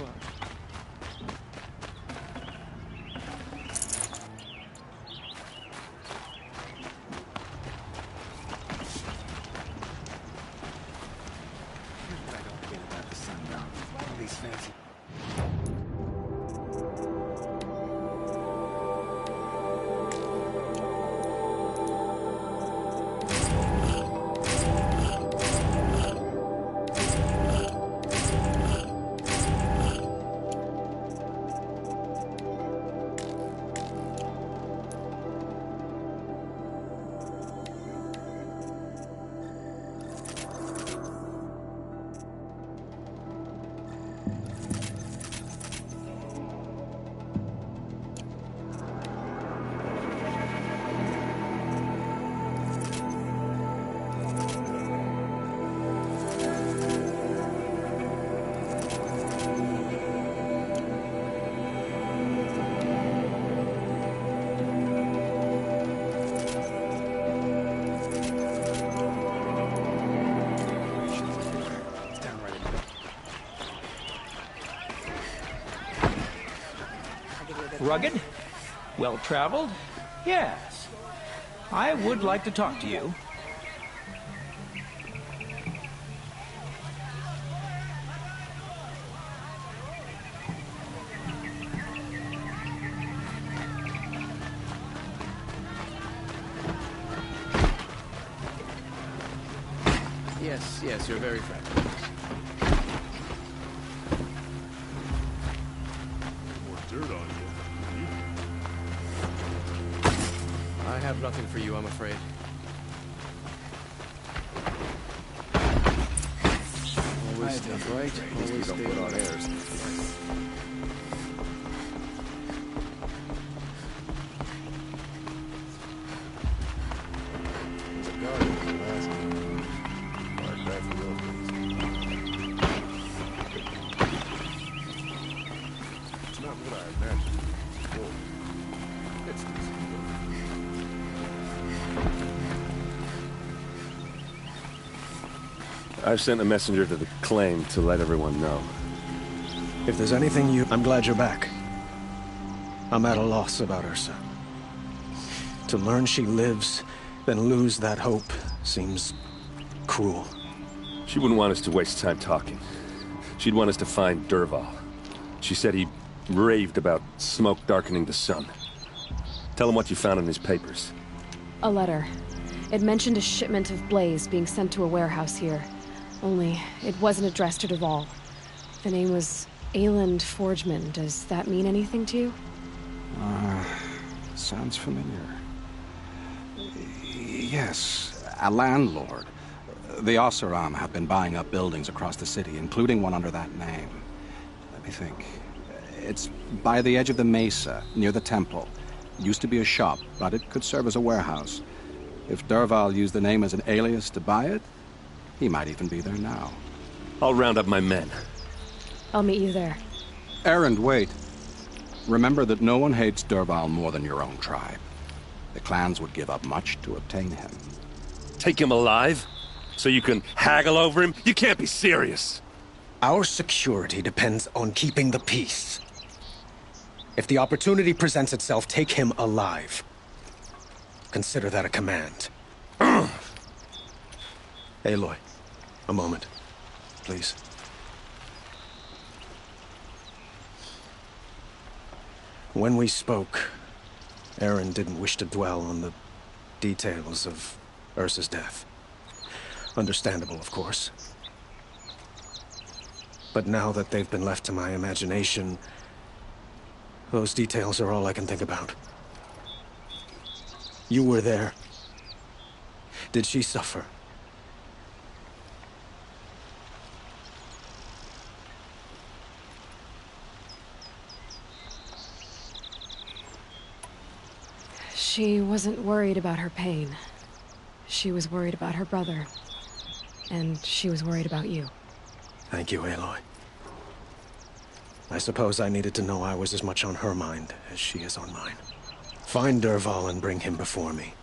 Rugged? Well-traveled? Yes. I would like to talk to you. Yes, you're very friendly. More dirt on you. I have nothing for you, I'm afraid. Always stay bright, always stay on airs. not what I imagined. Whoa. It's I've sent a messenger to the claim to let everyone know. If there's anything I'm glad you're back. I'm at a loss about Ursa. To learn she lives, then lose that hope, seems cruel. She wouldn't want us to waste time talking. She'd want us to find Dervahl. She said he raved about smoke darkening the sun. Tell him what you found in his papers. A letter. It mentioned a shipment of blaze being sent to a warehouse here. Only, it wasn't addressed to Dervahl. The name was Ayland Forgeman. Does that mean anything to you? Sounds familiar. Yes, a landlord. The Oseram have been buying up buildings across the city, including one under that name. Let me think. It's by the edge of the mesa, near the temple. It used to be a shop, but it could serve as a warehouse. If Dervahl used the name as an alias to buy it, he might even be there now. I'll round up my men. I'll meet you there. Erend, wait. Remember that no one hates Dervahl more than your own tribe. The clans would give up much to obtain him. Take him alive? So you can haggle over him? You can't be serious. Our security depends on keeping the peace. If the opportunity presents itself, take him alive. Consider that a command. Aloy, a moment, please. When we spoke, Erend didn't wish to dwell on the details of Ursa's death. Understandable, of course. But now that they've been left to my imagination, those details are all I can think about. You were there. Did she suffer? She wasn't worried about her pain. She was worried about her brother. And she was worried about you. Thank you, Aloy. I suppose I needed to know I was as much on her mind as she is on mine. Find Dervahl and bring him before me.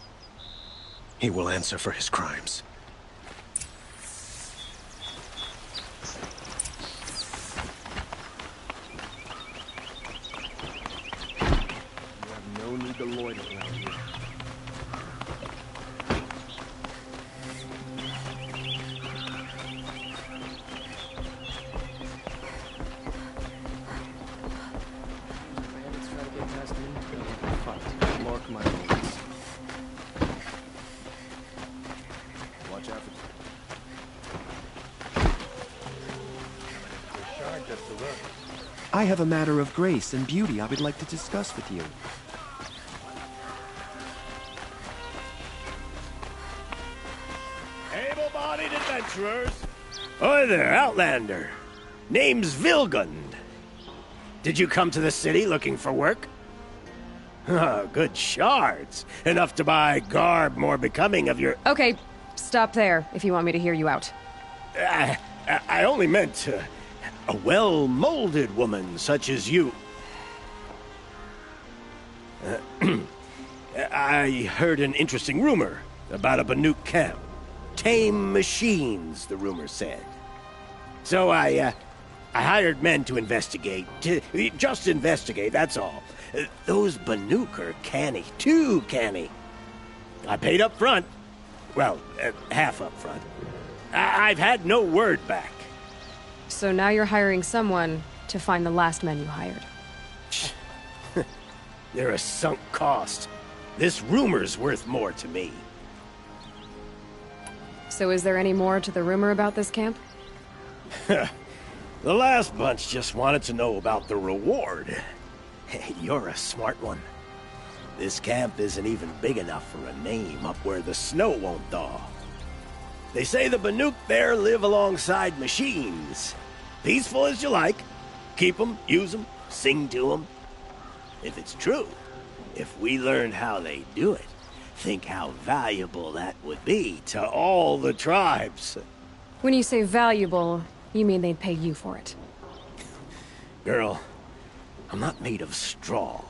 He will answer for his crimes. You have no need to loiter around here. I have a matter of grace and beauty I would like to discuss with you. Able-bodied adventurers! Hi there, Outlander. Name's Vilgund. Did you come to the city looking for work? Good shards. Enough to buy garb more becoming of your... Okay, stop there if you want me to hear you out. I only meant a well-molded woman such as you. I heard an interesting rumor about a Banuk camp. Tame machines, the rumor said. So I hired men to investigate. Just investigate, that's all. Those Banuk are canny, too canny. I paid up front. Well, half up front. I've had no word back. So now you're hiring someone to find the last men you hired. They're a sunk cost. This rumor's worth more to me. So is there any more to the rumor about this camp? The last bunch just wanted to know about the reward. Hey, you're a smart one. This camp isn't even big enough for a name up where the snow won't thaw. They say the Banuk there live alongside machines. Peaceful as you like. Keep them, use them, sing to them. If it's true, if we learned how they do it, think how valuable that would be to all the tribes. When you say valuable, you mean they'd pay you for it. Girl, I'm not made of straw.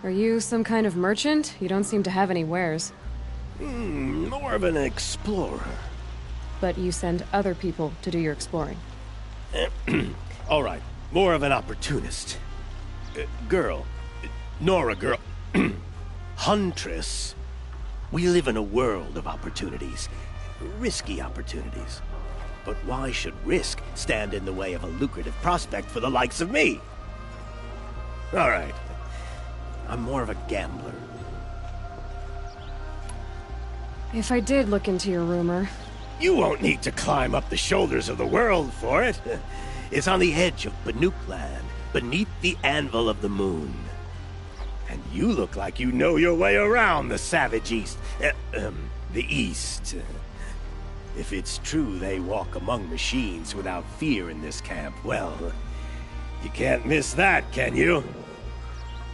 Are you some kind of merchant? You don't seem to have any wares. More of an explorer. But you send other people to do your exploring. All right, more of an opportunist. Girl. Nora girl. Huntress. We live in a world of opportunities. Risky opportunities. But why should risk stand in the way of a lucrative prospect for the likes of me? All right. I'm more of a gambler. If I did look into your rumor... You won't need to climb up the shoulders of the world for it. It's on the edge of Banuk land, beneath the anvil of the moon. And you look like you know your way around the savage east. The east. If it's true they walk among machines without fear in this camp, well, you can't miss that, can you?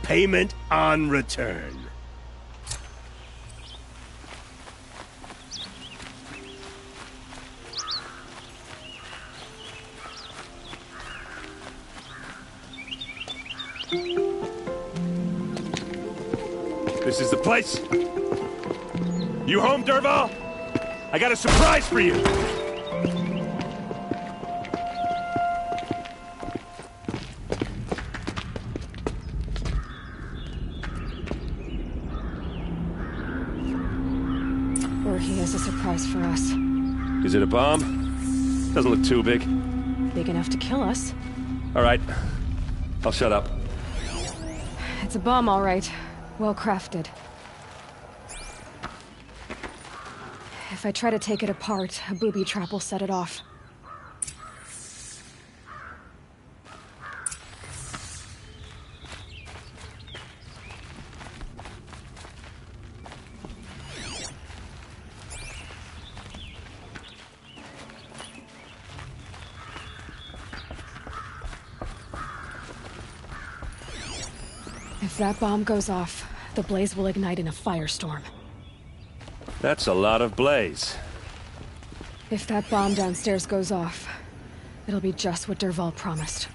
Payment on return. This is the place? You home, Dervahl? I got a surprise for you! Or he has a surprise for us. Is it a bomb? Doesn't look too big. Big enough to kill us. All right. I'll shut up. It's a bomb, all right. Well crafted. If I try to take it apart, a booby trap will set it off. If that bomb goes off, the blaze will ignite in a firestorm. That's a lot of blaze. If that bomb downstairs goes off, it'll be just what Dervahl promised.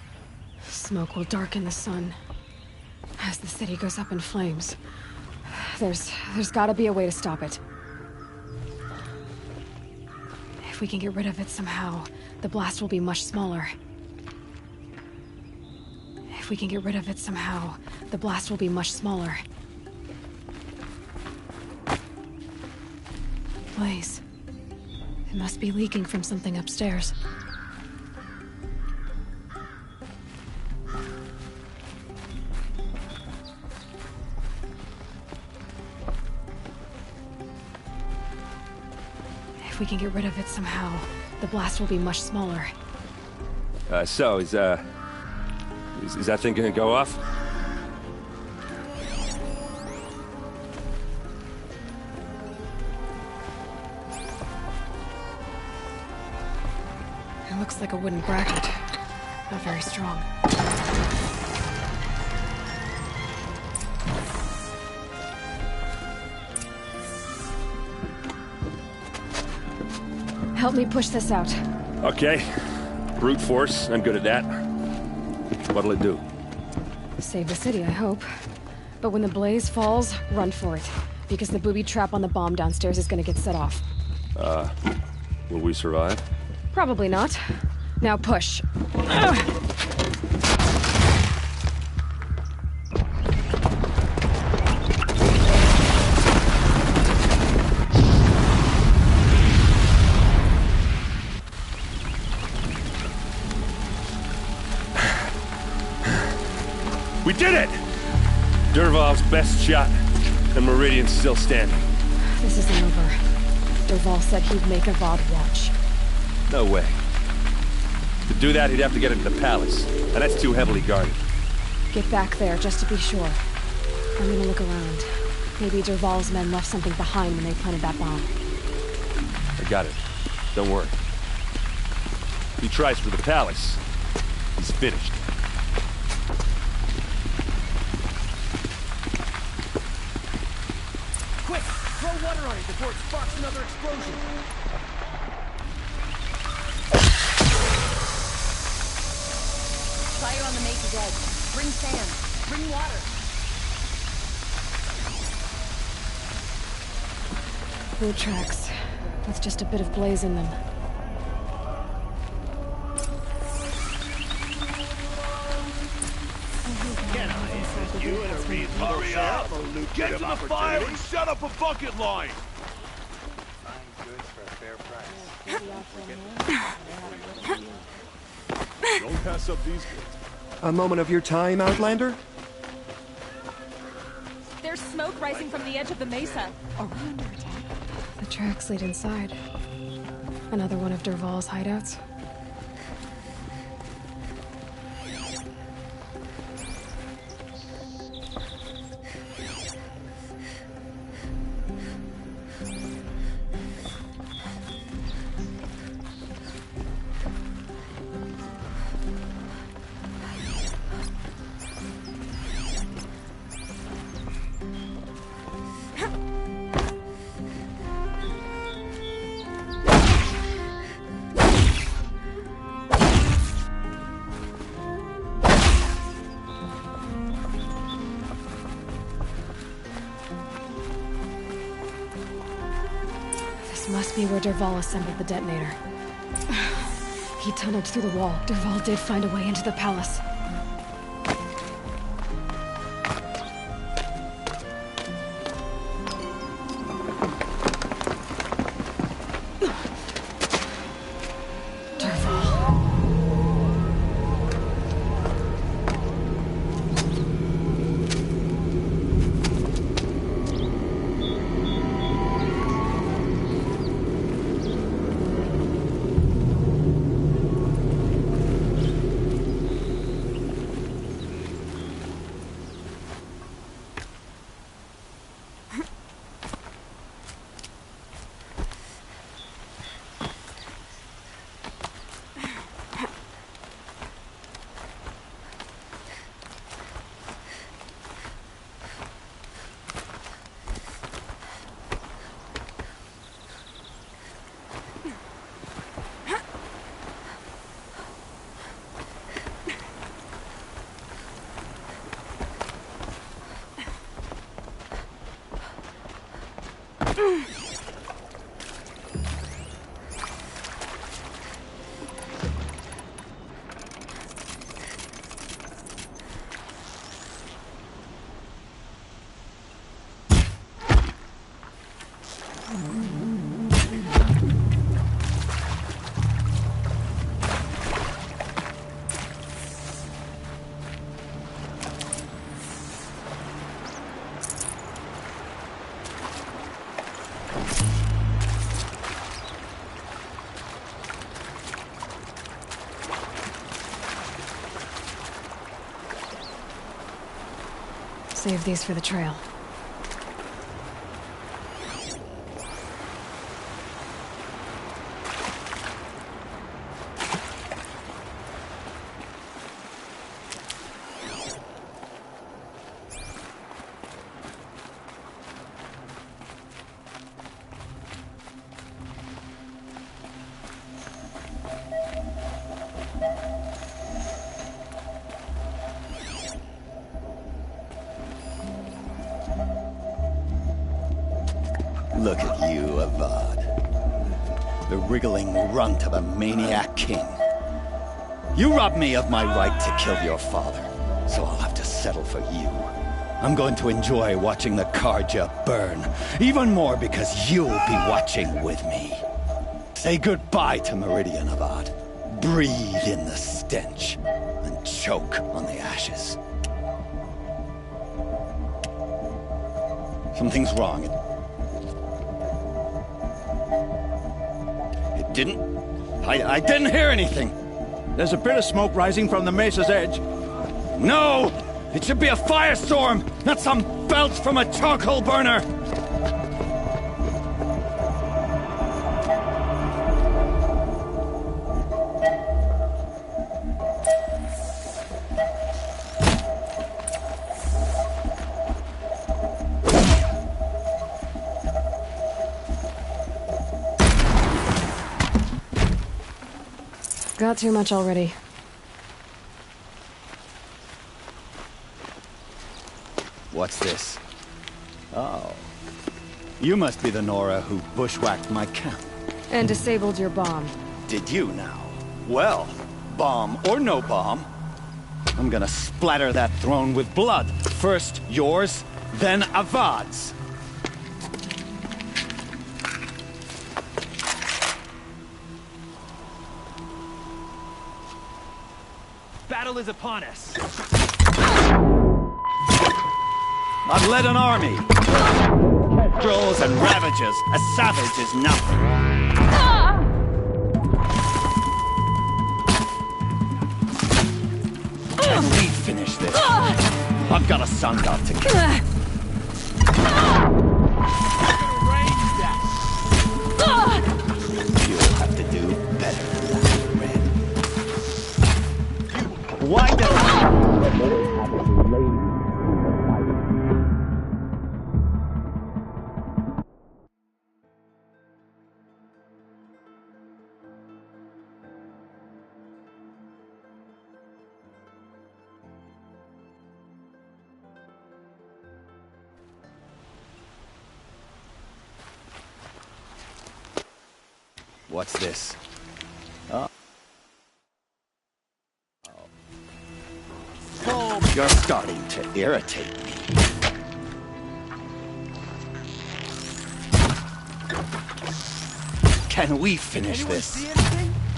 Smoke will darken the sun as the city goes up in flames. There's gotta be a way to stop it. If we can get rid of it somehow, the blast will be much smaller. If we can get rid of it somehow, the blast will be much smaller. Blaze. It must be leaking from something upstairs. If we can get rid of it somehow, the blast will be much smaller. So, is that thing gonna go off? It looks like a wooden bracket. Not very strong. Help me push this out. Okay. Brute force, I'm good at that. What'll it do? Save the city, I hope. But when the blaze falls, run for it. Because the booby trap on the bomb downstairs is gonna get set off. Will we survive? Probably not. Now push. We did it! Dervahl's best shot, and Meridian's still standing. This isn't over. Dervahl said he'd make Avad watch. No way. To do that, he'd have to get into the palace, and that's too heavily guarded. Get back there, just to be sure. I'm gonna look around. Maybe Dervahl's men left something behind when they planted that bomb. I got it. Don't worry. If he tries for the palace, he's finished. Quick! Throw water on it before it sparks another explosion! Fire on the maze's edge. Bring sand. Bring water. Boot tracks, with just a bit of blaze in them. Hurry up! Get to the fire and set up a bucket line! Don't pass up these goods. A moment of your time, Outlander? There's smoke rising from the edge of the mesa. Are we under attack? The tracks lead inside. Another one of Dervahl's hideouts. Must be where Dervahl assembled the detonator. He tunneled through the wall. Dervahl did find a way into the palace. Save these for the trail. Look at you, Avad. The wriggling runt of a maniac king. You robbed me of my right to kill your father, so I'll have to settle for you. I'm going to enjoy watching the Carja burn, even more because you'll be watching with me. Say goodbye to Meridian, Avad. Breathe in the stench, and choke on the ashes. Something's wrong. It didn't... I didn't hear anything. There's a bit of smoke rising from the mesa's edge. No! It should be a firestorm, not some belch from a charcoal burner! Got too much already. What's this? Oh. You must be the Nora who bushwhacked my camp. And disabled your bomb. Did you now? Well, bomb or no bomb, I'm gonna splatter that throne with blood. First yours, then Avad's. Battle is upon us. I've led an army. Trolls and ravages. A savage is nothing. Can we finish this? I've got a sun god to kill. You'll have to do better than that, Red. Why does What's this? Oh. Oh, you're starting to irritate me. Can we finish this?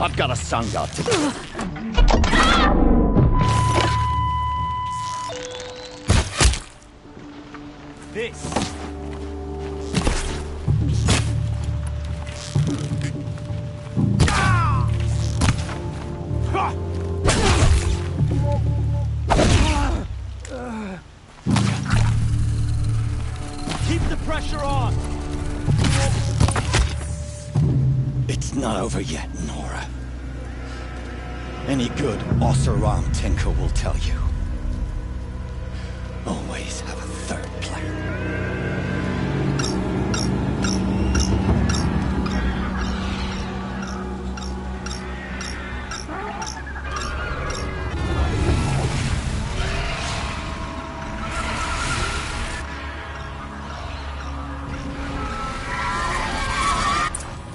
I've got a sun god to do. This. Keep the pressure on. It's not over yet, Nora. Any good Oseram tinker will tell you. Always have a third plan.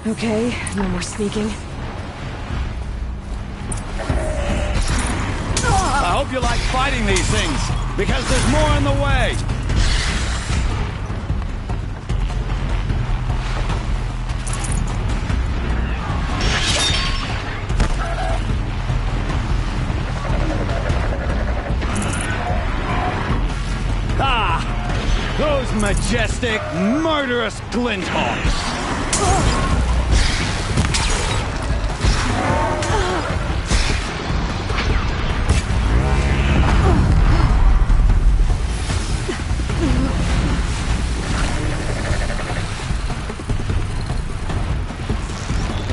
Okay, no more sneaking. I hope you like fighting these things, because there's more in the way. Ah! Those majestic, murderous Glinthawks!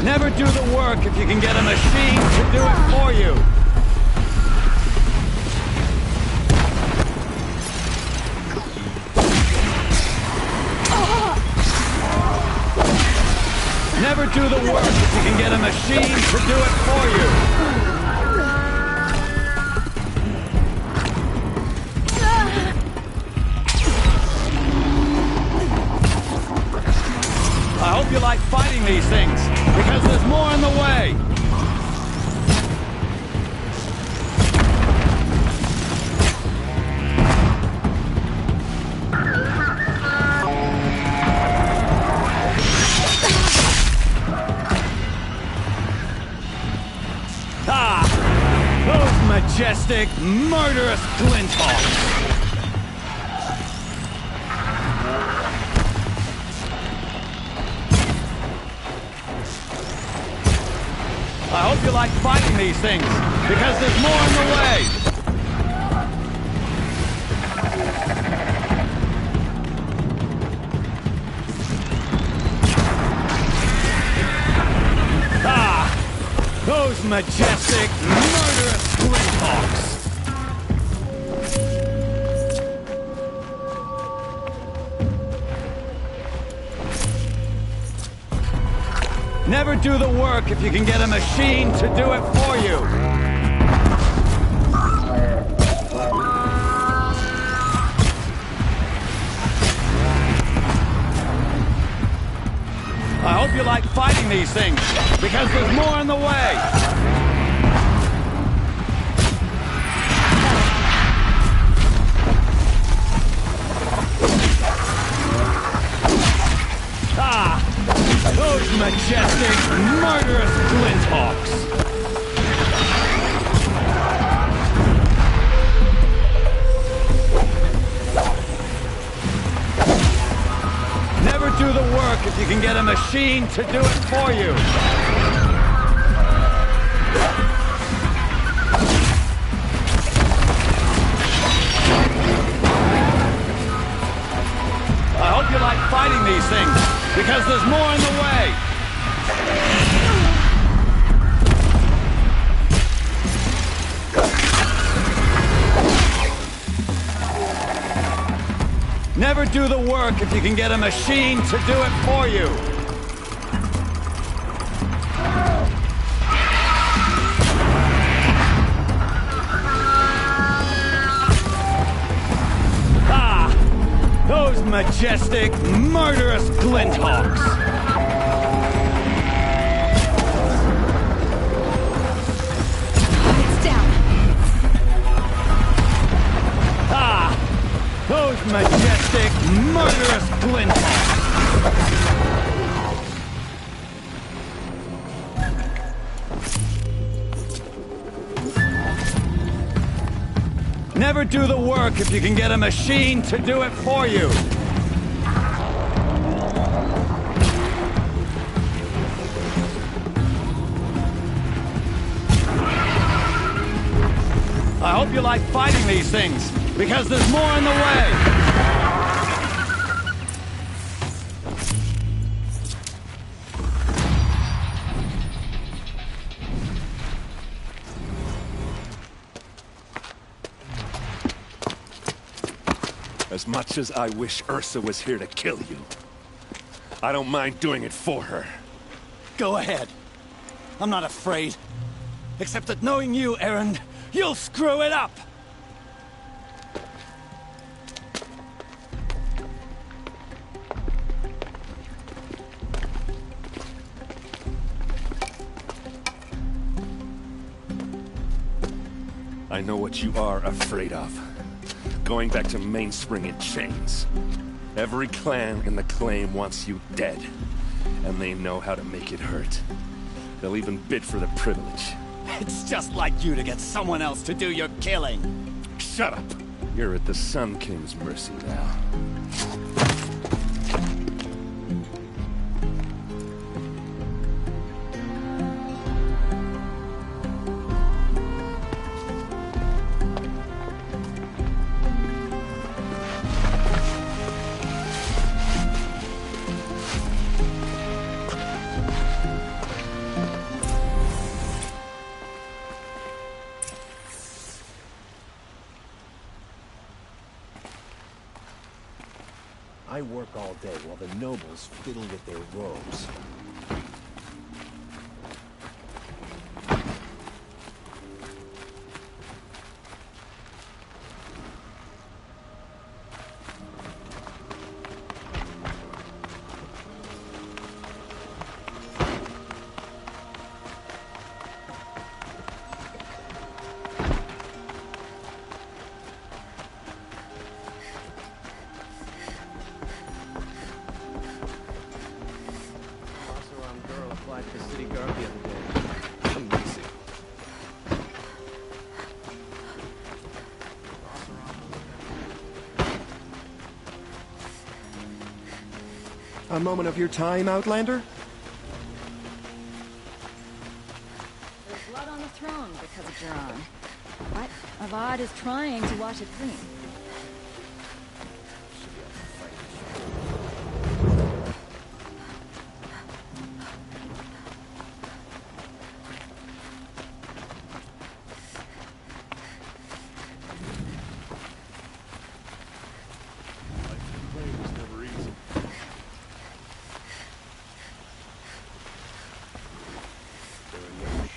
Never do the work if you can get a machine to do it for you. Never do the work if you can get a machine to do it for you. I hope you like fighting these things, because there's more in the way. Ah! Those majestic, murderous Glinthawks! I hope you like fighting these things, because there's more in the way. Ah! Those majestic, murderous Glinthawks! Never do the work if you can get a machine to do it for you. these things, because there's more on the way! Ah! Those majestic, murderous Glinthawks! Never do the work if you can get a machine to do it for you! I hope you like fighting these things, because there's more in the way! Never do the work if you can get a machine to do it for you! Those majestic, murderous Glinthawks! It's down! Ah! Those majestic, murderous Glinthawks! Never do the work if you can get a machine to do it for you! I hope you like fighting these things, because there's more in the way! As much as I wish Ursa was here to kill you, I don't mind doing it for her. Go ahead. I'm not afraid. Except that knowing you, Erend, you'll screw it up! I know what you are afraid of. Going back to Mainspring in chains. Every clan in the claim wants you dead. And they know how to make it hurt. They'll even bid for the privilege. It's just like you to get someone else to do your killing. Shut up! You're at the Sun King's mercy now. I work all day while the nobles fiddle with their robes. The city guard the other day. Amazing. A moment of your time, Outlander? There's blood on the throne because of Jiran. But Avad is trying to wash it clean.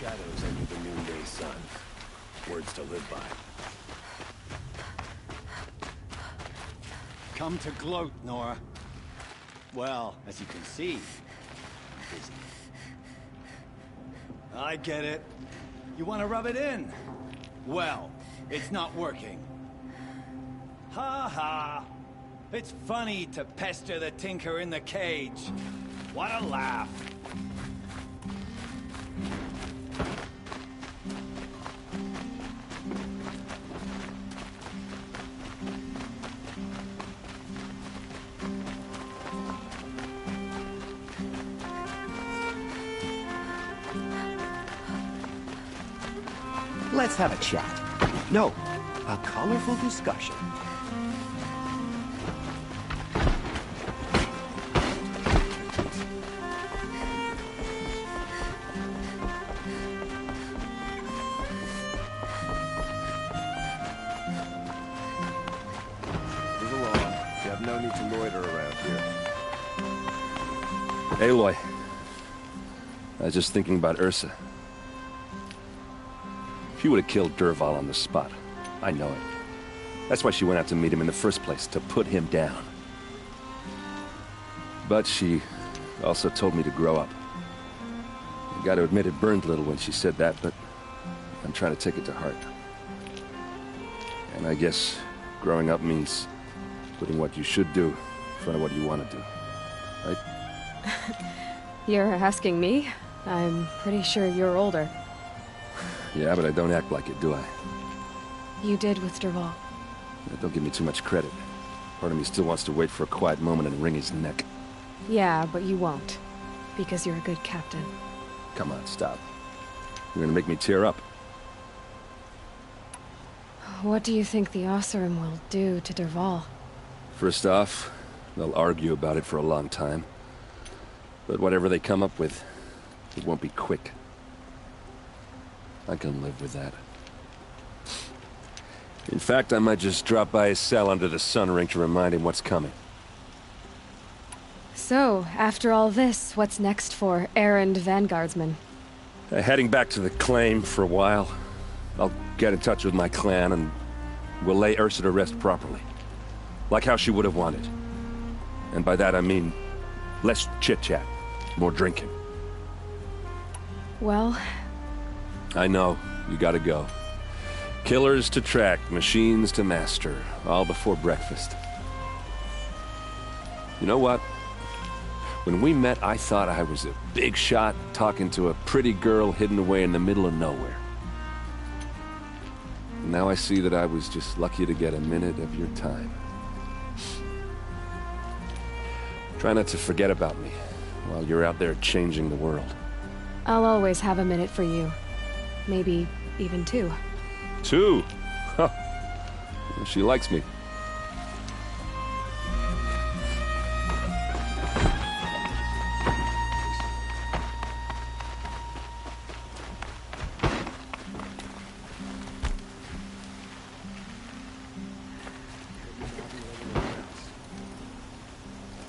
Shadows under the noonday sun. Words to live by. Come to gloat, Nora. Well, as you can see, I'm busy. I get it. You want to rub it in? Well, it's not working. Ha ha. It's funny to pester the tinker in the cage. What a laugh. Let's have a chat. No, a colorful discussion. Move along. You have no need to loiter around here. Aloy. I was just thinking about Ursa. She would have killed Dervahl on the spot. I know it. That's why she went out to meet him in the first place, to put him down. But she also told me to grow up. I gotta admit it burned a little when she said that, but I'm trying to take it to heart. And I guess growing up means putting what you should do in front of what you want to do. Right? You're asking me? I'm pretty sure you're older. Yeah, but I don't act like it, do I? You did with Dervahl. Don't give me too much credit. Part of me still wants to wait for a quiet moment and wring his neck. Yeah, but you won't. Because you're a good captain. Come on, stop. You're gonna make me tear up. What do you think the Oseram will do to Dervahl? First off, they'll argue about it for a long time. But whatever they come up with, it won't be quick. I can live with that. In fact, I might just drop by his cell under the sun ring to remind him what's coming. So, after all this, what's next for errand vanguardsman? Heading back to the claim for a while. I'll get in touch with my clan and we'll lay Ursa to rest properly. Like how she would have wanted. And by that I mean less chit-chat, more drinking. Well... I know, you gotta go. Killers to track, machines to master, all before breakfast. You know what? When we met, I thought I was a big shot talking to a pretty girl hidden away in the middle of nowhere. Now I see that I was just lucky to get a minute of your time. Try not to forget about me while you're out there changing the world. I'll always have a minute for you. Maybe even 2. 2? Huh. She likes me.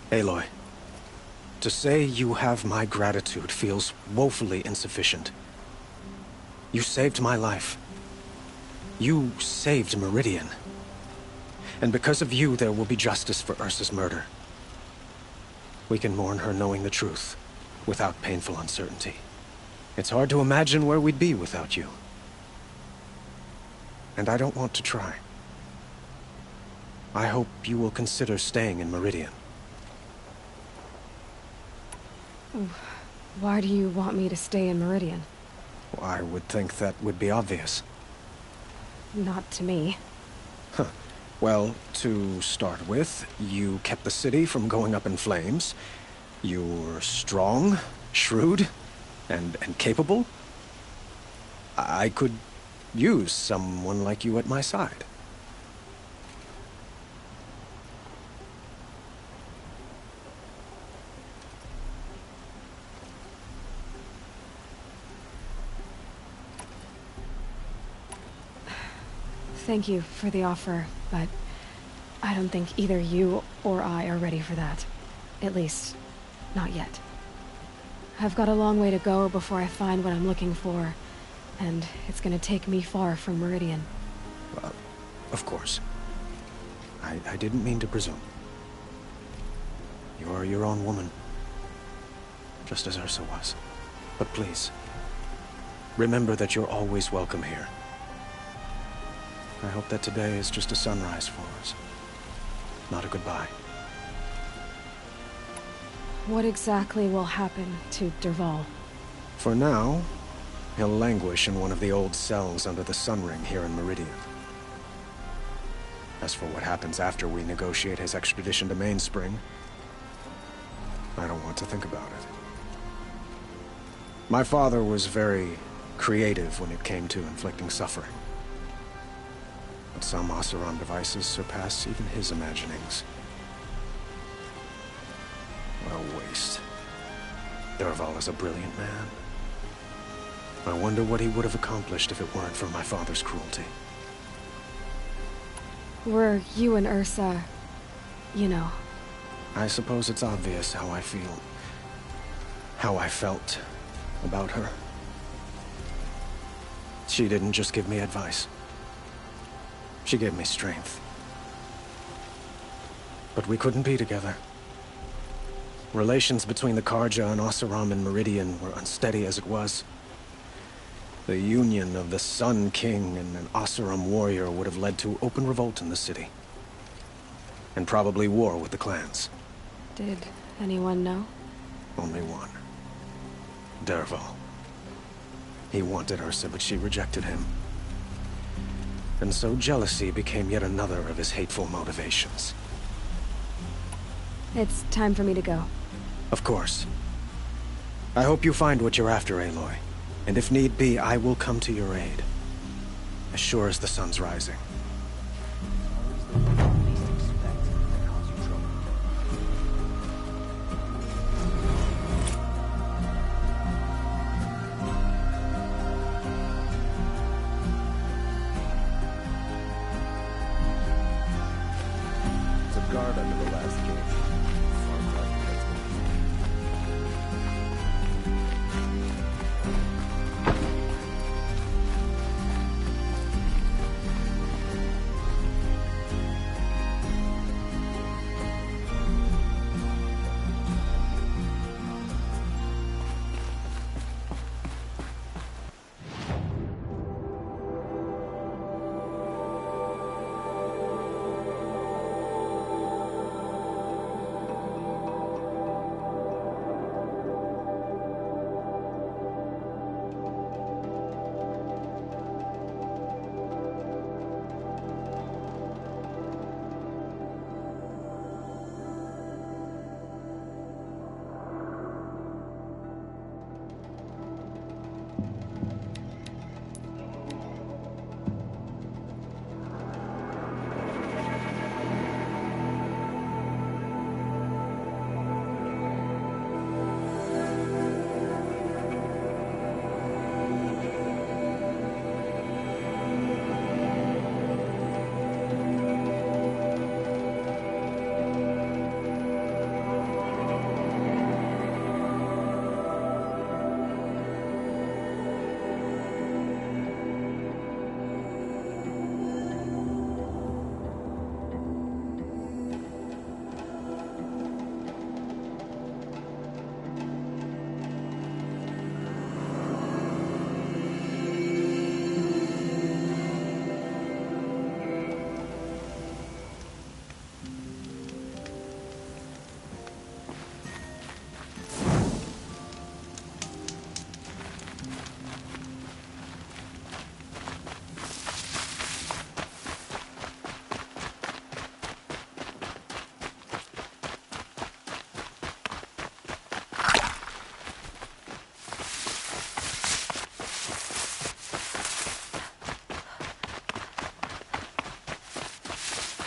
Aloy, to say you have my gratitude feels woefully insufficient. You saved my life. You saved Meridian. And because of you, there will be justice for Ursa's murder. We can mourn her knowing the truth, without painful uncertainty. It's hard to imagine where we'd be without you. And I don't want to try. I hope you will consider staying in Meridian. Why do you want me to stay in Meridian? I would think that would be obvious. Not to me. Huh. Well, to start with, you kept the city from going up in flames. You're strong, shrewd, and capable. I could use someone like you at my side. Thank you for the offer, but I don't think either you or I are ready for that. At least, not yet. I've got a long way to go before I find what I'm looking for, and it's gonna take me far from Meridian. Of course. I didn't mean to presume. You're your own woman. Just as Ursa was. But please, remember that you're always welcome here. I hope that today is just a sunrise for us, not a goodbye. What exactly will happen to Dervahl? For now, he'll languish in one of the old cells under the Sun Ring here in Meridian. As for what happens after we negotiate his extradition to Mainspring, I don't want to think about it. My father was very creative when it came to inflicting suffering. But some Oseram devices surpass even his imaginings. What a waste. Dervahl is a brilliant man. I wonder what he would have accomplished if it weren't for my father's cruelty. Were you and Ursa, you know? I suppose it's obvious how I feel. How I felt about her. She didn't just give me advice. She gave me strength. But we couldn't be together. Relations between the Carja and Oseram in Meridian were unsteady as it was. The union of the Sun King and an Oseram warrior would have led to open revolt in the city. And probably war with the clans. Did anyone know? Only one. Dervahl. He wanted Ursa, but she rejected him. And so jealousy became yet another of his hateful motivations. It's time for me to go. Of course. I hope you find what you're after, Aloy. And if need be, I will come to your aid. As sure as the sun's rising. Guard under the last gate.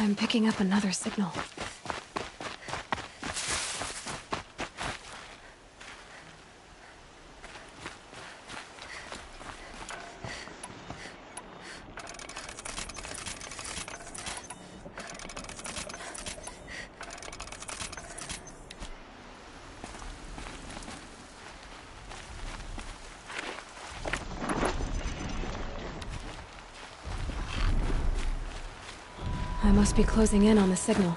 I'm picking up another signal. I must be closing in on the signal.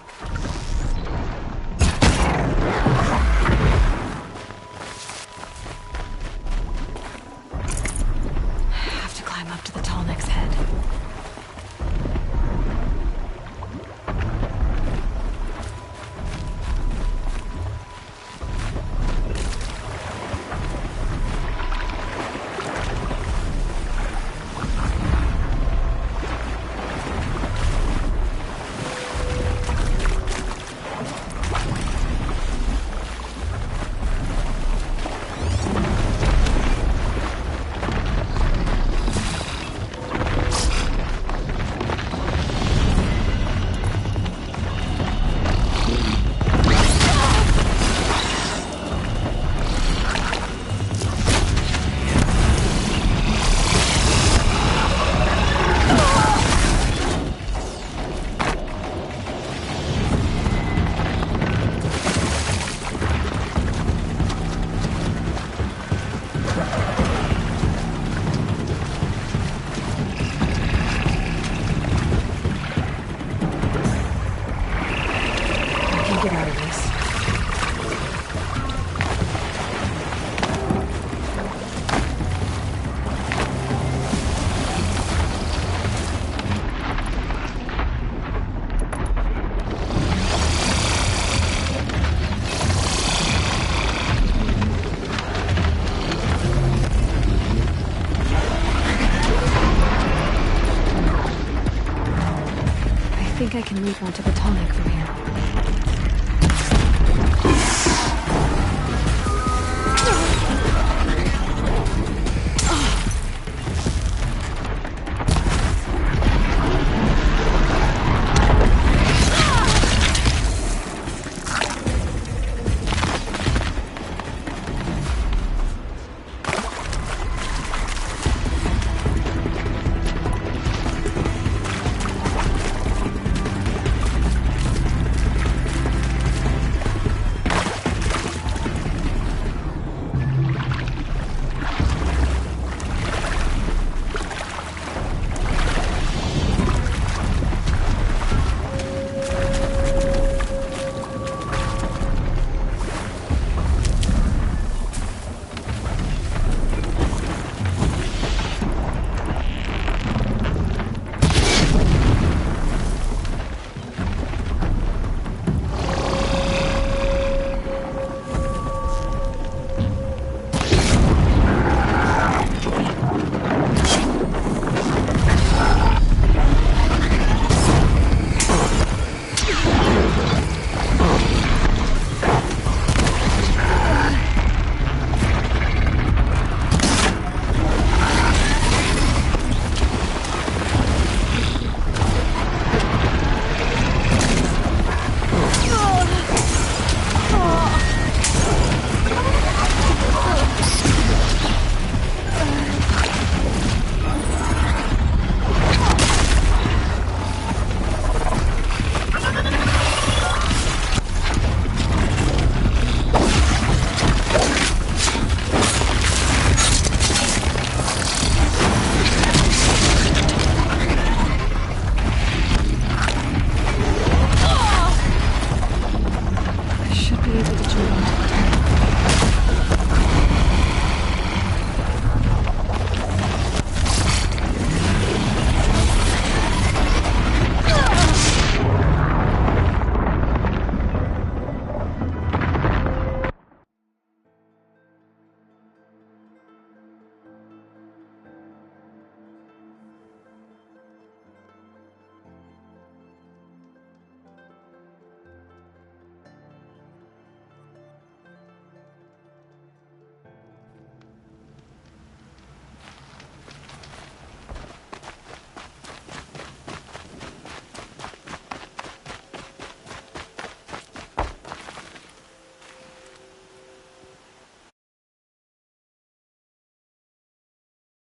think I can leap onto the tonic from here.